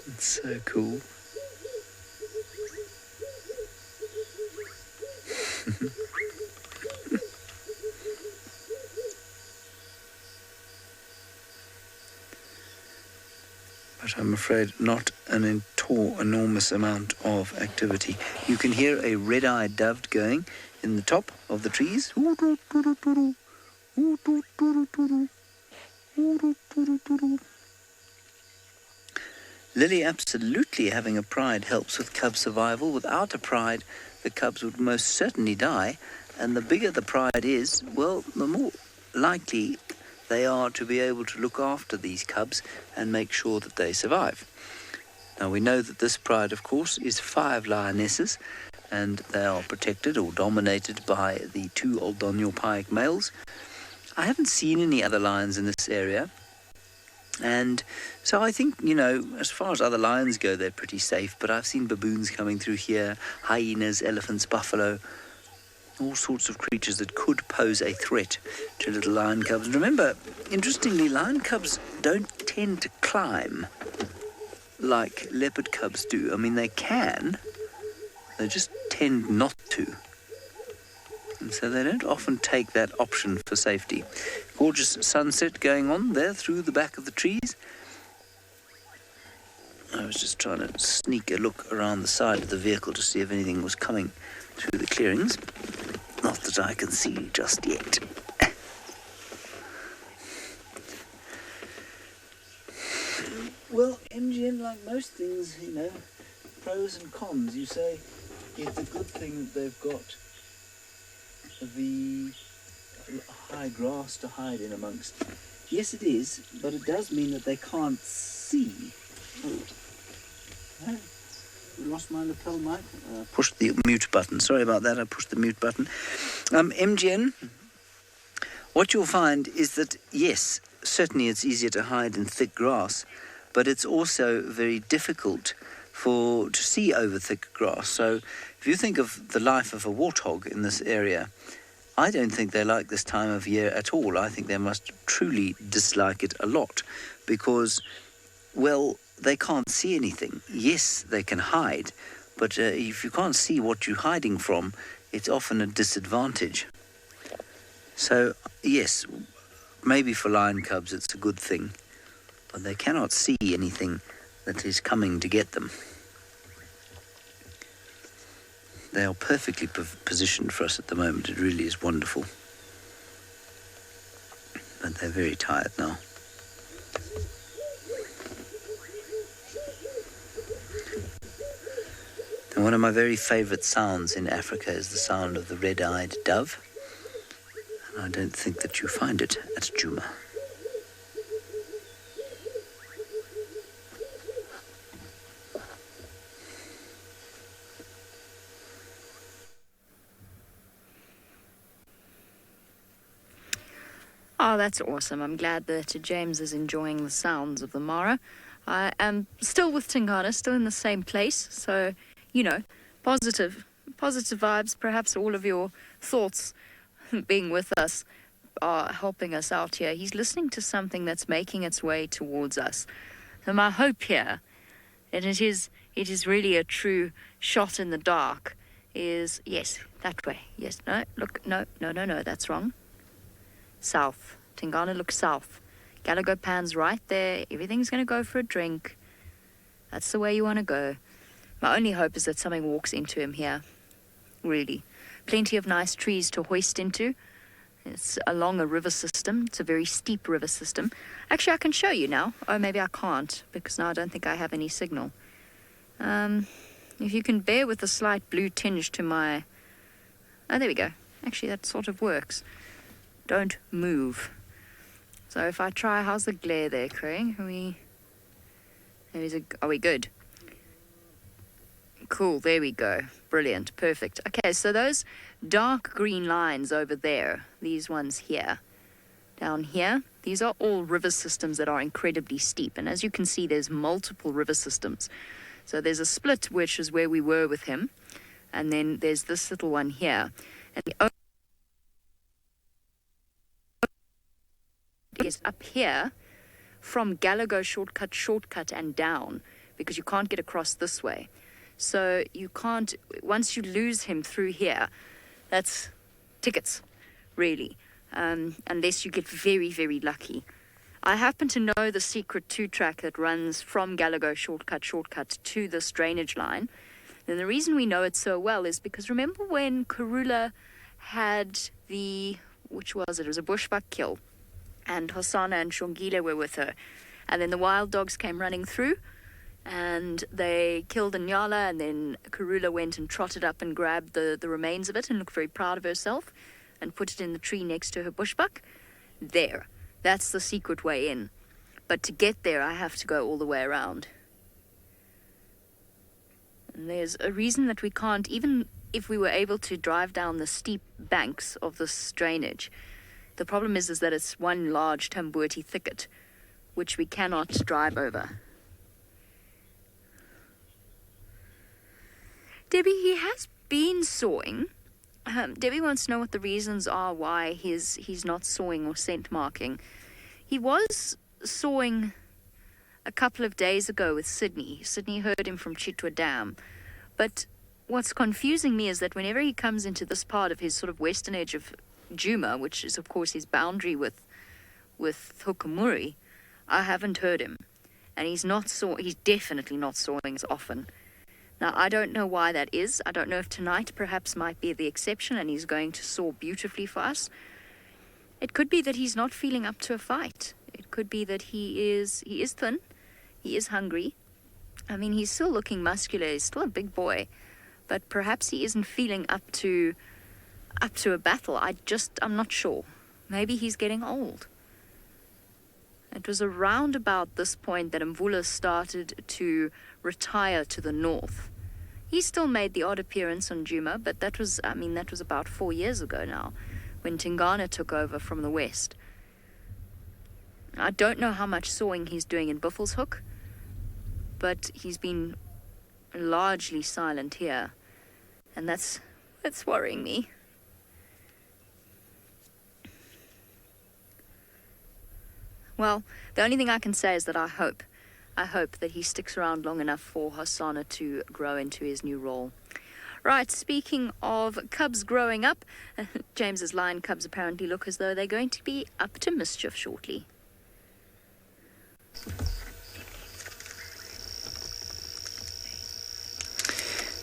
Speaker 2: It's so cool. But I'm afraid not an enormous amount of activity. You can hear a red-eyed dove going in the top of the trees. Lily absolutely having a pride helps with cub survival. Without a pride, the cubs would most certainly die. And the bigger the pride is, well, the more likely they are to be able to look after these cubs and make sure that they survive. Now, we know that this pride, of course, is 5 lionesses, and they are protected or dominated by the 2 Oldonyo males. I haven't seen any other lions in this area, and so I think, as far as other lions go, they're pretty safe, but I've seen baboons coming through here, hyenas, elephants, buffalo, all sorts of creatures that could pose a threat to little lion cubs. And remember, interestingly, lion cubs don't tend to climb like leopard cubs do. I mean, they can, they just tend not to. So they don't often take that option for safety. Gorgeous sunset going on there through the back of the trees. I was just trying to sneak a look around the side of the vehicle to see if anything was coming through the clearings. Not that I can see just yet. Well, MGN, like most things, pros and cons. You say it's a good thing that they've got the high grass to hide in amongst. Yes, it is, but it does mean that they can't see. Oh. You lost my lapel mic? Push the mute button. Sorry about that, I pushed the mute button. MGN, what you'll find is that, yes, certainly it's easier to hide in thick grass, but it's also very difficult to see over thick grass. So if you think of the life of a warthog in this area, I don't think they like this time of year at all. I think they must truly dislike it a lot because, well, they can't see anything. Yes, they can hide, but if you can't see what you're hiding from, it's often a disadvantage. So, yes, maybe for lion cubs it's a good thing, but they cannot see anything that is coming to get them. They are perfectly positioned for us at the moment. It really is wonderful. But they're very tired now. And one of my very favourite sounds in Africa is the sound of the red-eyed dove. And I don't think that you find it at Djuma.
Speaker 3: Oh, that's awesome. I'm glad that James is enjoying the sounds of the Mara. I am still with Tingana, still in the same place. So, positive vibes. Perhaps all of your thoughts being with us are helping us out here. He's listening to something that's making its way towards us. So my hope here, and it is really a true shot in the dark, is, yes, that way. Yes, no, look, no, that's wrong. South. Tingana looks south. Galago pans right there. Everything's going to go for a drink. That's the way you want to go. My only hope is that something walks into him here. Really. Plenty of nice trees to hoist into. It's along a river system. It's a very steep river system. Actually, I can show you now. Oh, maybe I can't, because now I don't think I have any signal. If you can bear with a slight blue tinge to my... Oh, there we go. Actually, that sort of works. Don't move. So if I try, how's the glare there, Craig? Are we good? Cool, there we go. Brilliant, perfect. Okay, so those dark green lines over there, these ones here, down here, these are all river systems that are incredibly steep. And as you can see, there's multiple river systems. So there's a split, which is where we were with him. And then there's this little one here. And the is up here from Galago shortcut and down, because you can't get across this way. So you can't, once you lose him through here, that's tickets, really, unless you get very, very lucky. I happen to know the secret 2-track that runs from Galago shortcut to this drainage line. And the reason we know it so well is because remember when Karula had which was it? It was a bushbuck kill. And Hosanna and Shongile were with her. And then the wild dogs came running through, and they killed Nyala, and then Karula went and trotted up and grabbed the remains of it and looked very proud of herself and put it in the tree next to her bushbuck. There. That's the secret way in. But to get there, I have to go all the way around. And there's a reason that we can't, even if we were able to drive down the steep banks of this drainage, the problem is that it's one large Tambuti thicket, which we cannot drive over. Debbie, he has been sawing. Debbie wants to know what the reasons are why he's not sawing or scent marking. He was sawing a couple of days ago with Sydney. Sydney heard him from Chitwa Dam. But what's confusing me is that whenever he comes into this part of his sort of western edge of Djuma, which is of course his boundary with Hukumuri, I haven't heard him. And he's definitely not sawing as often. Now, I don't know why that is. I don't know if tonight perhaps might be the exception and he's going to saw beautifully for us. It could be that he's not feeling up to a fight. It could be that he is thin, he is hungry. I mean, he's still looking muscular, he's still a big boy, but perhaps he isn't feeling up to a battle. I'm not sure. Maybe he's getting old. It was around about this point that Mvula started to retire to the north. He still made the odd appearance on Djuma, but that was about 4 years ago now, when Tingana took over from the west. I don't know how much sawing he's doing in Buffelshoek, but he's been largely silent here, and that's worrying me. Well, the only thing I can say is that I hope that he sticks around long enough for Hosanna to grow into his new role. Right, speaking of cubs growing up, James's lion cubs apparently look as though they're going to be up to mischief shortly.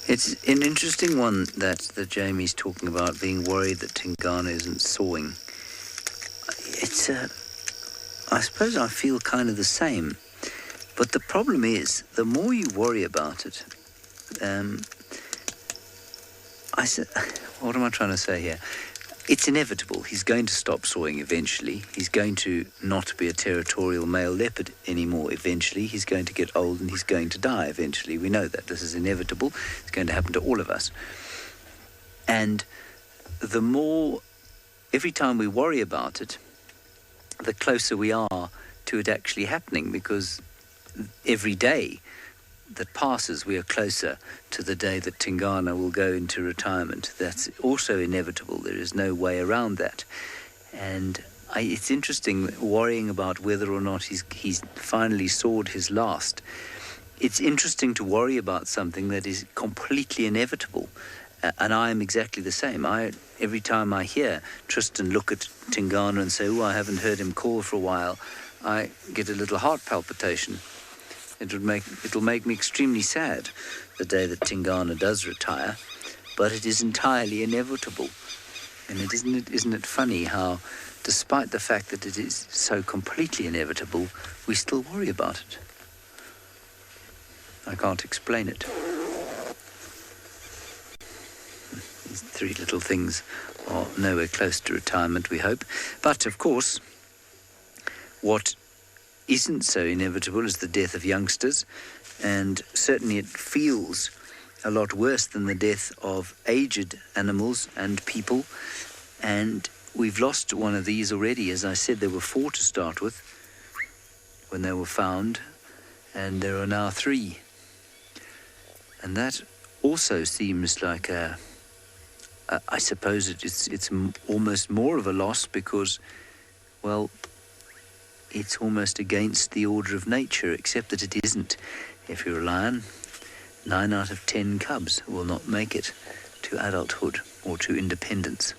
Speaker 2: It's an interesting one that Jamie's talking about, being worried that Tingana isn't sawing. I suppose I feel kind of the same. But the problem is, the more you worry about it, what am I trying to say here? It's inevitable. He's going to stop sawing eventually. He's going to not be a territorial male leopard anymore eventually. He's going to get old and he's going to die eventually. We know that. This is inevitable. It's going to happen to all of us. And the more, every time we worry about it, the closer we are to it actually happening, because every day that passes, we are closer to the day that Tingana will go into retirement. That's also inevitable. There is no way around that. And it's interesting worrying about whether or not he's finally sawed his last. It's interesting to worry about something that is completely inevitable. And I am exactly the same. Every time I hear Tristan look at Tingana and say, "Oh, I haven't heard him call for a while," I get a little heart palpitation. It'll make me extremely sad the day that Tingana does retire, but it is entirely inevitable. And isn't it funny how, despite the fact that it is so completely inevitable, we still worry about it? I can't explain it. These three little things are nowhere close to retirement, we hope. But, of course, what isn't so inevitable is the death of youngsters, and certainly it feels a lot worse than the death of aged animals and people. And we've lost one of these already. As I said, there were 4 to start with when they were found, and there are now 3. And that also seems like I suppose it's almost more of a loss because, well, it's almost against the order of nature, except that it isn't. If you're a lion, 9 out of 10 cubs will not make it to adulthood or to independence.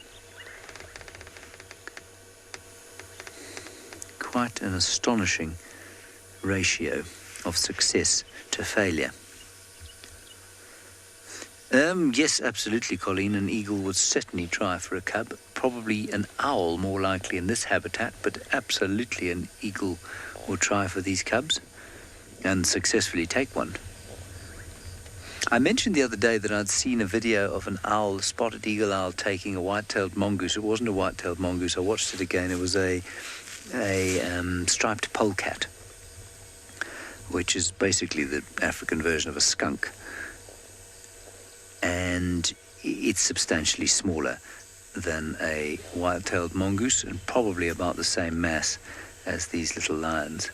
Speaker 2: Quite an astonishing ratio of success to failure. Yes, absolutely, Colleen. An eagle would certainly try for a cub. Probably an owl more likely in this habitat, but absolutely an eagle will try for these cubs and successfully take one. I mentioned the other day that I'd seen a video of an owl, a spotted eagle owl, taking a white-tailed mongoose. It wasn't a white-tailed mongoose. I watched it again. It was a striped polecat, which is basically the African version of a skunk. And it's substantially smaller than a white-tailed mongoose and probably about the same mass as these little lions.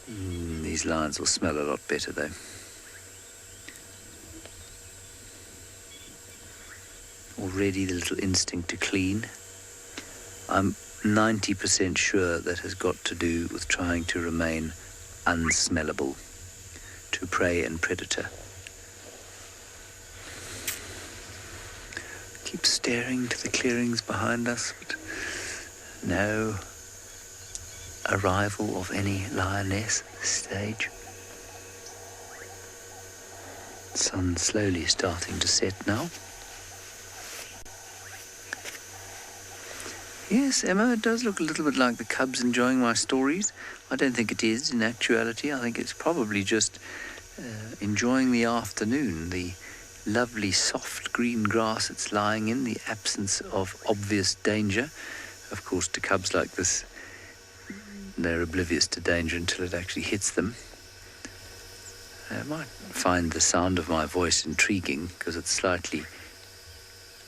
Speaker 2: These lions will smell a lot better, though. Already the little instinct to clean. I'm 90% sure that has got to do with trying to remain unsmellable to prey and predator. staring to the clearings behind us, but no arrival of any lioness at this stage. Sun slowly starting to set now. Yes, Emma, it does look a little bit like the cubs enjoying my stories. I don't think it is in actuality. I think it's probably just enjoying the afternoon, the lovely soft green grass it's lying in, the absence of obvious danger. Of course, to cubs like this, they're oblivious to danger until it actually hits them. I might find the sound of my voice intriguing because it's slightly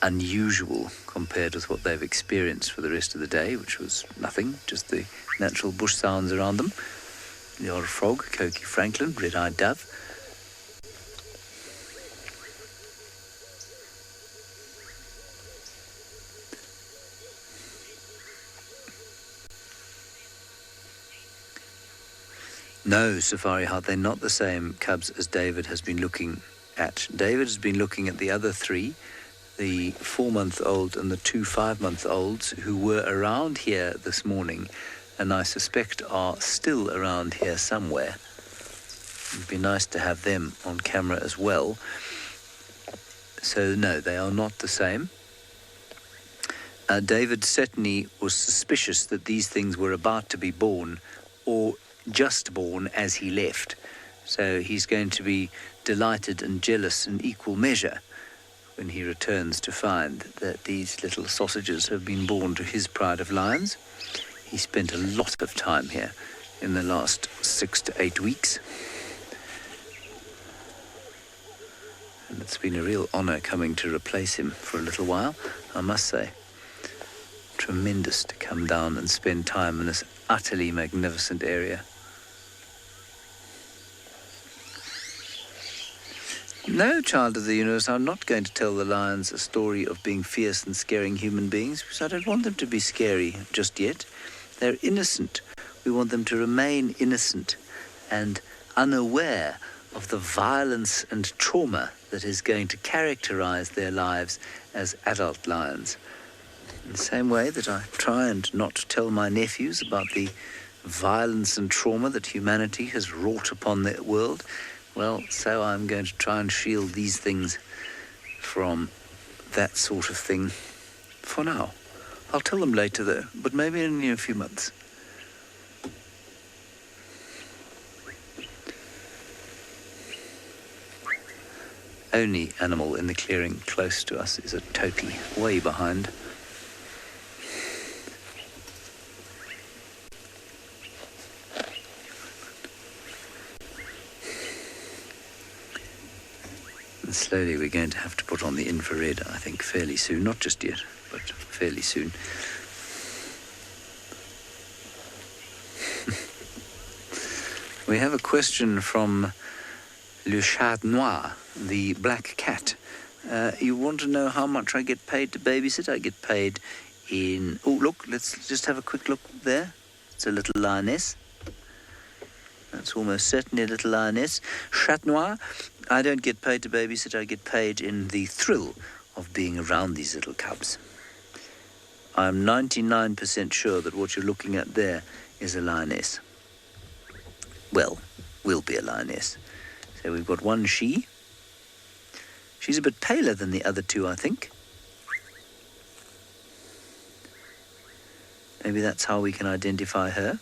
Speaker 2: unusual compared with what they've experienced for the rest of the day, which was nothing, just the natural bush sounds around them. The old frog, Cokie Franklin, red-eyed dove. No, Safari Heart, they're not the same cubs as David has been looking at. David has been looking at the other three, the 4-month-old and the 2 5-month-olds who were around here this morning, and I suspect are still around here somewhere. It'd be nice to have them on camera as well. So no, they are not the same. David certainly was suspicious that these things were about to be born or just born as he left. So he's going to be delighted and jealous in equal measure when he returns to find that these little sausages have been born to his pride of lions. He spent a lot of time here in the last 6 to 8 weeks. And it's been a real honour coming to replace him for a little while, I must say. Tremendous to come down and spend time in this utterly magnificent area. No, child of the universe, I'm not going to tell the lions a story of being fierce and scaring human beings, because I don't want them to be scary just yet. They're innocent. We want them to remain innocent and unaware of the violence and trauma that is going to characterize their lives as adult lions. In the same way that I try and not tell my nephews about the violence and trauma that humanity has wrought upon their world, well, so I'm going to try and shield these things from that sort of thing for now. I'll tell them later, though, but maybe in a few months. Only animal in the clearing close to us is a topi, way behind. And slowly we're going to have to put on the infrared, I think, fairly soon. Not just yet, but fairly soon. We have a question from Le Chat Noir, the black cat. You want to know how much I get paid to babysit? I get paid in... Oh, look, let's just have a quick look there. It's a little lioness. That's almost certainly a little lioness. Chat Noir, I don't get paid to babysit. I get paid in the thrill of being around these little cubs. I'm 99% sure that what you're looking at there is a lioness. Well, will be a lioness. So we've got one she. She's a bit paler than the other two, I think. Maybe that's how we can identify her.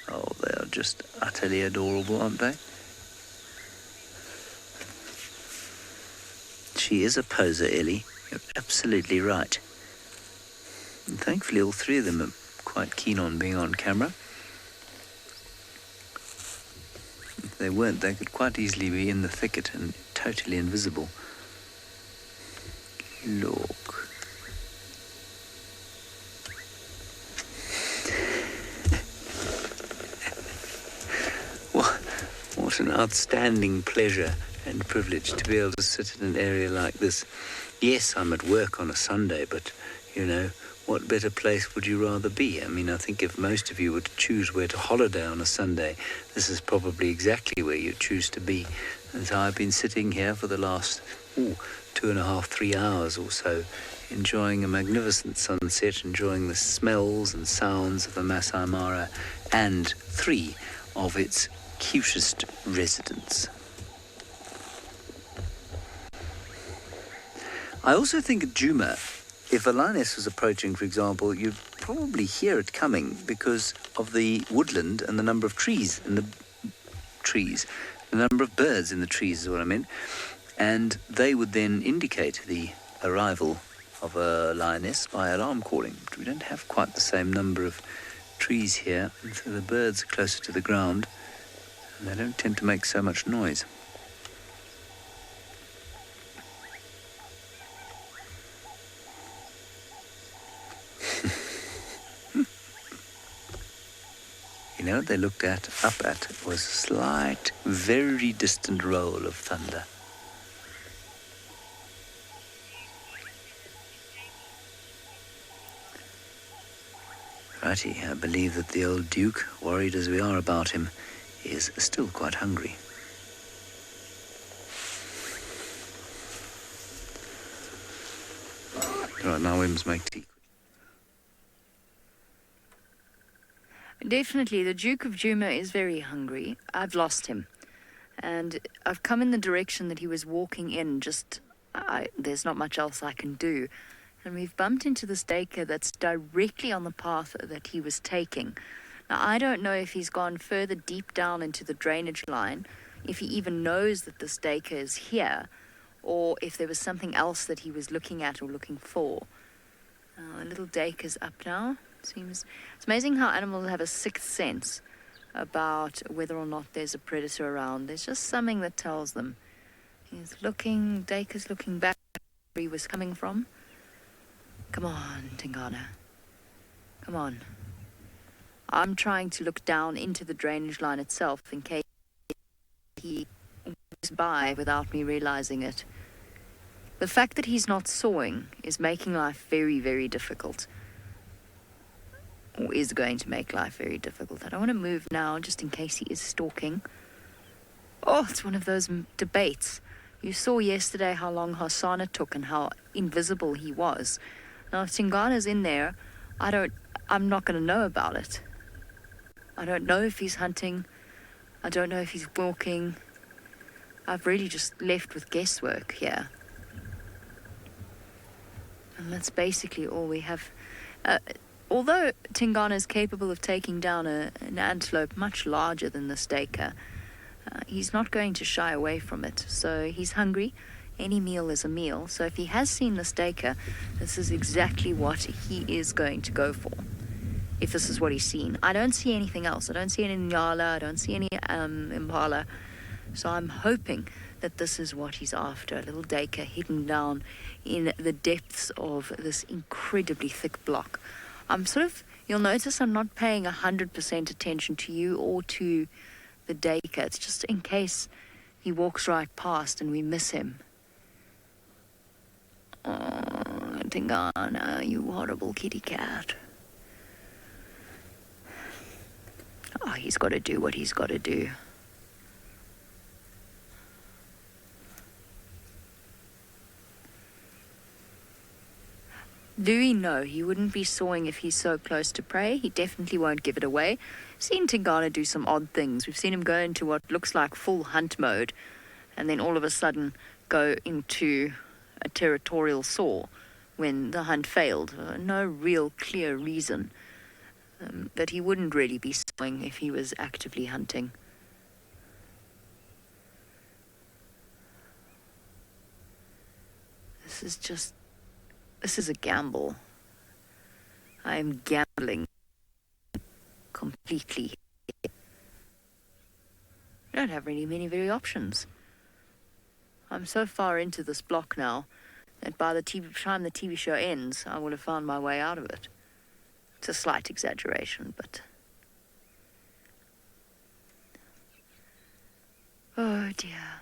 Speaker 2: Oh, they are just utterly adorable, aren't they? She is a poser, Ellie. You're absolutely right. And thankfully, all three of them are quite keen on being on camera. If they weren't, they could quite easily be in the thicket and totally invisible. Look. What an outstanding pleasure and privilege to be able to sit in an area like this. Yes, I'm at work on a Sunday, but, you know, what better place would you rather be? I mean, I think if most of you were to choose where to holiday on a Sunday, this is probably exactly where you choose to be. And so I've been sitting here for the last 2.5, 3 hours or so, enjoying a magnificent sunset, enjoying the smells and sounds of the Maasai Mara and 3 of its cutest residents. I also think at Djuma, if a lioness was approaching, for example, you'd probably hear it coming because of the woodland and the number of trees in the trees. The number of birds in the trees is what I meant. And they would then indicate the arrival of a lioness by alarm calling. But we don't have quite the same number of trees here, and so the birds are closer to the ground, and they don't tend to make so much noise. You know what they looked up at was a slight, very distant roll of thunder. Righty, I believe that the old Duke, worried as we are about him, is still quite hungry. Right, now we must make tea.
Speaker 3: Definitely, the Duke of Djuma is very hungry. I've lost him. And I've come in the direction that he was walking in. There's not much else I can do. And we've bumped into this daycare that's directly on the path that he was taking. Now, I don't know if he's gone further deep down into the drainage line, if he even knows that this daycare is here, or if there was something else that he was looking at or looking for. The little daycare's up now. It's amazing how animals have a sixth sense about whether or not there's a predator around. There's just something that tells them. Dacre's looking back where he was coming from. Come on, Tingana. Come on. I'm trying to look down into the drainage line itself in case he goes by without me realizing it. The fact that he's not sawing is making life very, very difficult. Or is going to make life very difficult. I don't want to move now just in case he is stalking. Oh, it's one of those debates. You saw yesterday how long Hosanna took and how invisible he was. Now, if Tingana's in there, I'm not going to know about it. I don't know if he's hunting. I don't know if he's walking. I've really just left with guesswork here. And that's basically all we have. Although Tingana is capable of taking down an antelope much larger than the staker, he's not going to shy away from it. So he's hungry. Any meal is a meal. So if he has seen the staker, this is exactly what he is going to go for. If this is what he's seen. I don't see anything else. I don't see any nyala. I don't see any impala. So I'm hoping that this is what he's after. A little daker hidden down in the depths of this incredibly thick block. You'll notice I'm not paying 100% attention to you or to the daker. It's just in case he walks right past and we miss him. Oh, Tingana, you horrible kitty cat. Oh, he's got to do what he's got to do. Louis, no, he wouldn't be sawing if he's so close to prey. He definitely won't give it away. We've seen Tingana do some odd things. We've seen him go into what looks like full hunt mode and then all of a sudden go into a territorial saw when the hunt failed. No real clear reason that he wouldn't really be sawing if he was actively hunting. This is a gamble. I am gambling completely. I don't have really many options. I'm so far into this block now that by the time the TV show ends, I will have found my way out of it. It's a slight exaggeration, but... Oh dear.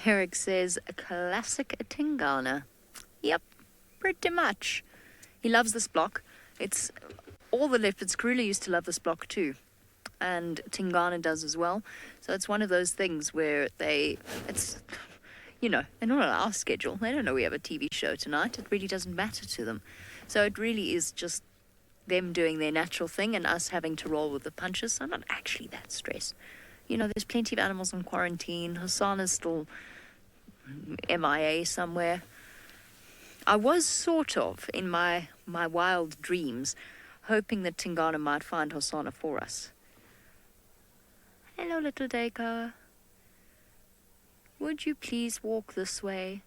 Speaker 3: Eric says, a classic Tingana. Yep, pretty much. He loves this block. All the leopards. Karula used to love this block too. and Tingana does as well. So it's one of those things where they're not on our schedule. They don't know we have a TV show tonight. It really doesn't matter to them. So it really is just them doing their natural thing and us having to roll with the punches. So I'm not actually that stressed. There's plenty of animals on quarantine. Hassan is still MIA somewhere. I was sort of, in my wild dreams, hoping that Tingana might find Hosanna for us. Hello, little Deka. Would you please walk this way?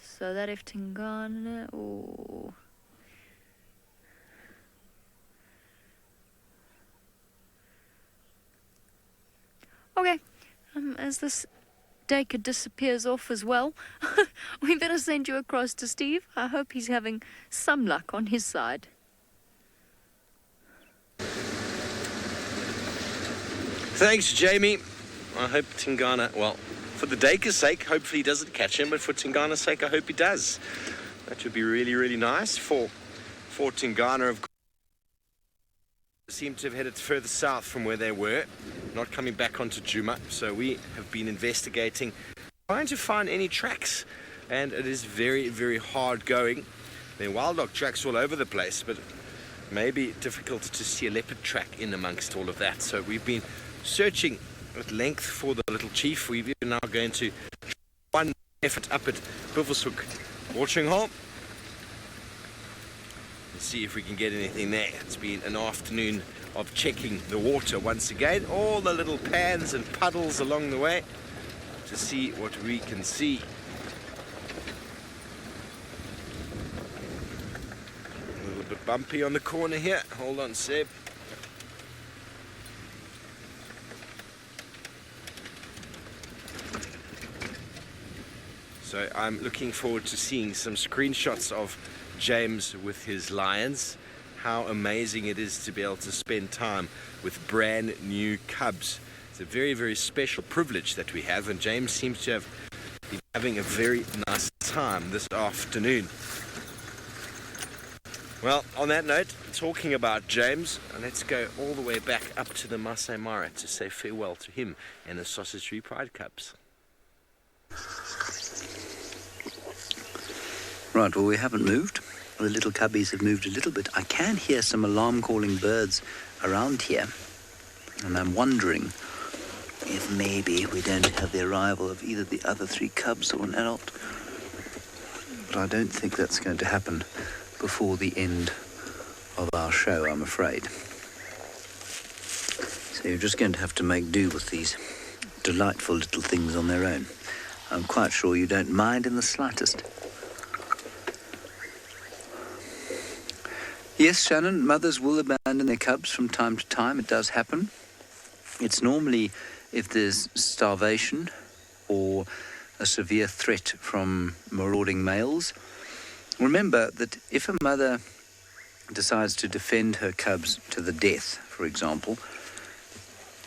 Speaker 3: So that if Tingana... Oh. Okay. As this Deka disappears off as well, we better send you across to Steve. I hope he's having some luck on his side.
Speaker 5: Thanks, Jamie. I hope Tingana, well, for the Deka's sake, hopefully he doesn't catch him, but for Tingana's sake, I hope he does. That would be really, really nice for Tingana. Of course, seem to have headed further south from where they were, not coming back onto Djuma. So we have been investigating, trying to find any tracks, and it is very, very hard going. There are wildlife tracks all over the place, but maybe difficult to see a leopard track in amongst all of that. So we've been searching at length for the little chief. We're now going to one effort up at Buffelshoek watering hole. Let's see if we can get anything there. It's been an afternoon of checking the water once again, all the little pans and puddles along the way, to see what we can see. A little bit bumpy on the corner here. Hold on, Seb. So I'm looking forward to seeing some screenshots of James with his lions. How amazing it is to be able to spend time with brand new cubs. It's a very, very special privilege that we have, and James seems to have been having a very nice time this afternoon. Well, on that note, talking about James, let's go all the way back up to the Maasai Mara to say farewell to him and the Sausage Tree Pride cubs.
Speaker 2: Right, well, we haven't moved. The little cubbies have moved a little bit. I can hear some alarm-calling birds around here, and I'm wondering if maybe we don't have the arrival of either the other three cubs or an adult. But I don't think that's going to happen before the end of our show, I'm afraid. So you're just going to have to make do with these delightful little things on their own. I'm quite sure you don't mind in the slightest. Yes, Shannon, mothers will abandon their cubs from time to time. It does happen. It's normally if there's starvation or a severe threat from marauding males. Remember that if a mother decides to defend her cubs to the death, for example,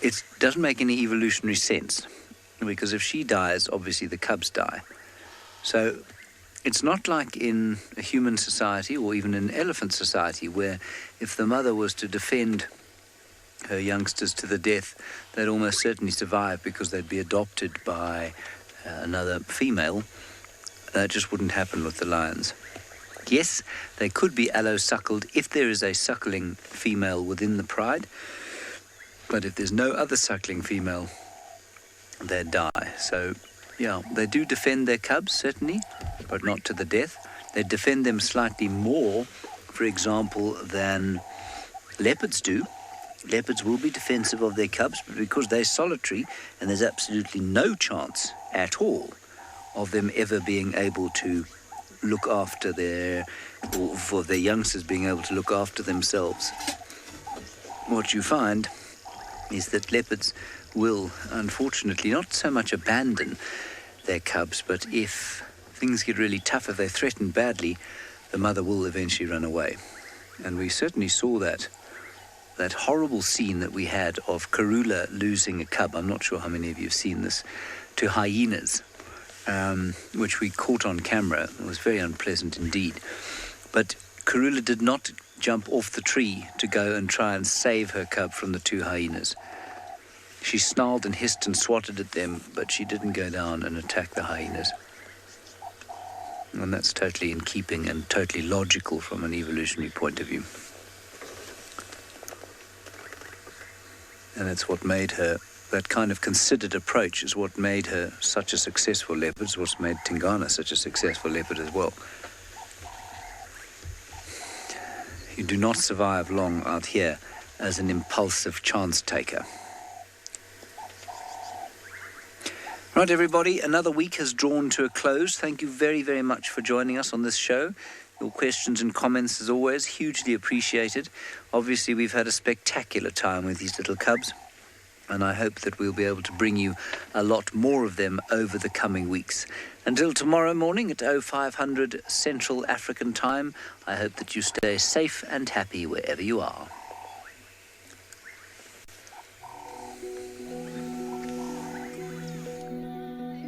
Speaker 2: it doesn't make any evolutionary sense, because if she dies, obviously the cubs die. So it's not like in a human society or even an elephant society where if the mother was to defend her youngsters to the death, they'd almost certainly survive because they'd be adopted by another female. That just wouldn't happen with the lions. Yes, they could be allo-suckled if there is a suckling female within the pride, but if there's no other suckling female, they'd die. So, yeah, they do defend their cubs, certainly, but not to the death. They defend them slightly more, for example, than leopards do. Leopards will be defensive of their cubs, but because they're solitary and there's absolutely no chance at all of them ever being able to look after or for their youngsters being able to look after themselves. What you find is that leopards will, unfortunately, not so much abandon their cubs, but if things get really tough, if they're threatened badly, the mother will eventually run away. And we certainly saw that horrible scene that we had of Karula losing a cub. I'm not sure how many of you have seen this, to hyenas, which we caught on camera. It was very unpleasant indeed. But Karula did not jump off the tree to go and try and save her cub from the two hyenas. She snarled and hissed and swatted at them, but she didn't go down and attack the hyenas. And that's totally in keeping and totally logical from an evolutionary point of view. And that's what made her, that kind of considered approach is what made her such a successful leopard, is what's made Tingana such a successful leopard as well. You do not survive long out here as an impulsive chance taker. Right, everybody, another week has drawn to a close. Thank you very, very much for joining us on this show. Your questions and comments, as always, hugely appreciated. Obviously, we've had a spectacular time with these little cubs, and I hope that we'll be able to bring you a lot more of them over the coming weeks. Until tomorrow morning at 0500 Central African Time, I hope that you stay safe and happy wherever you are.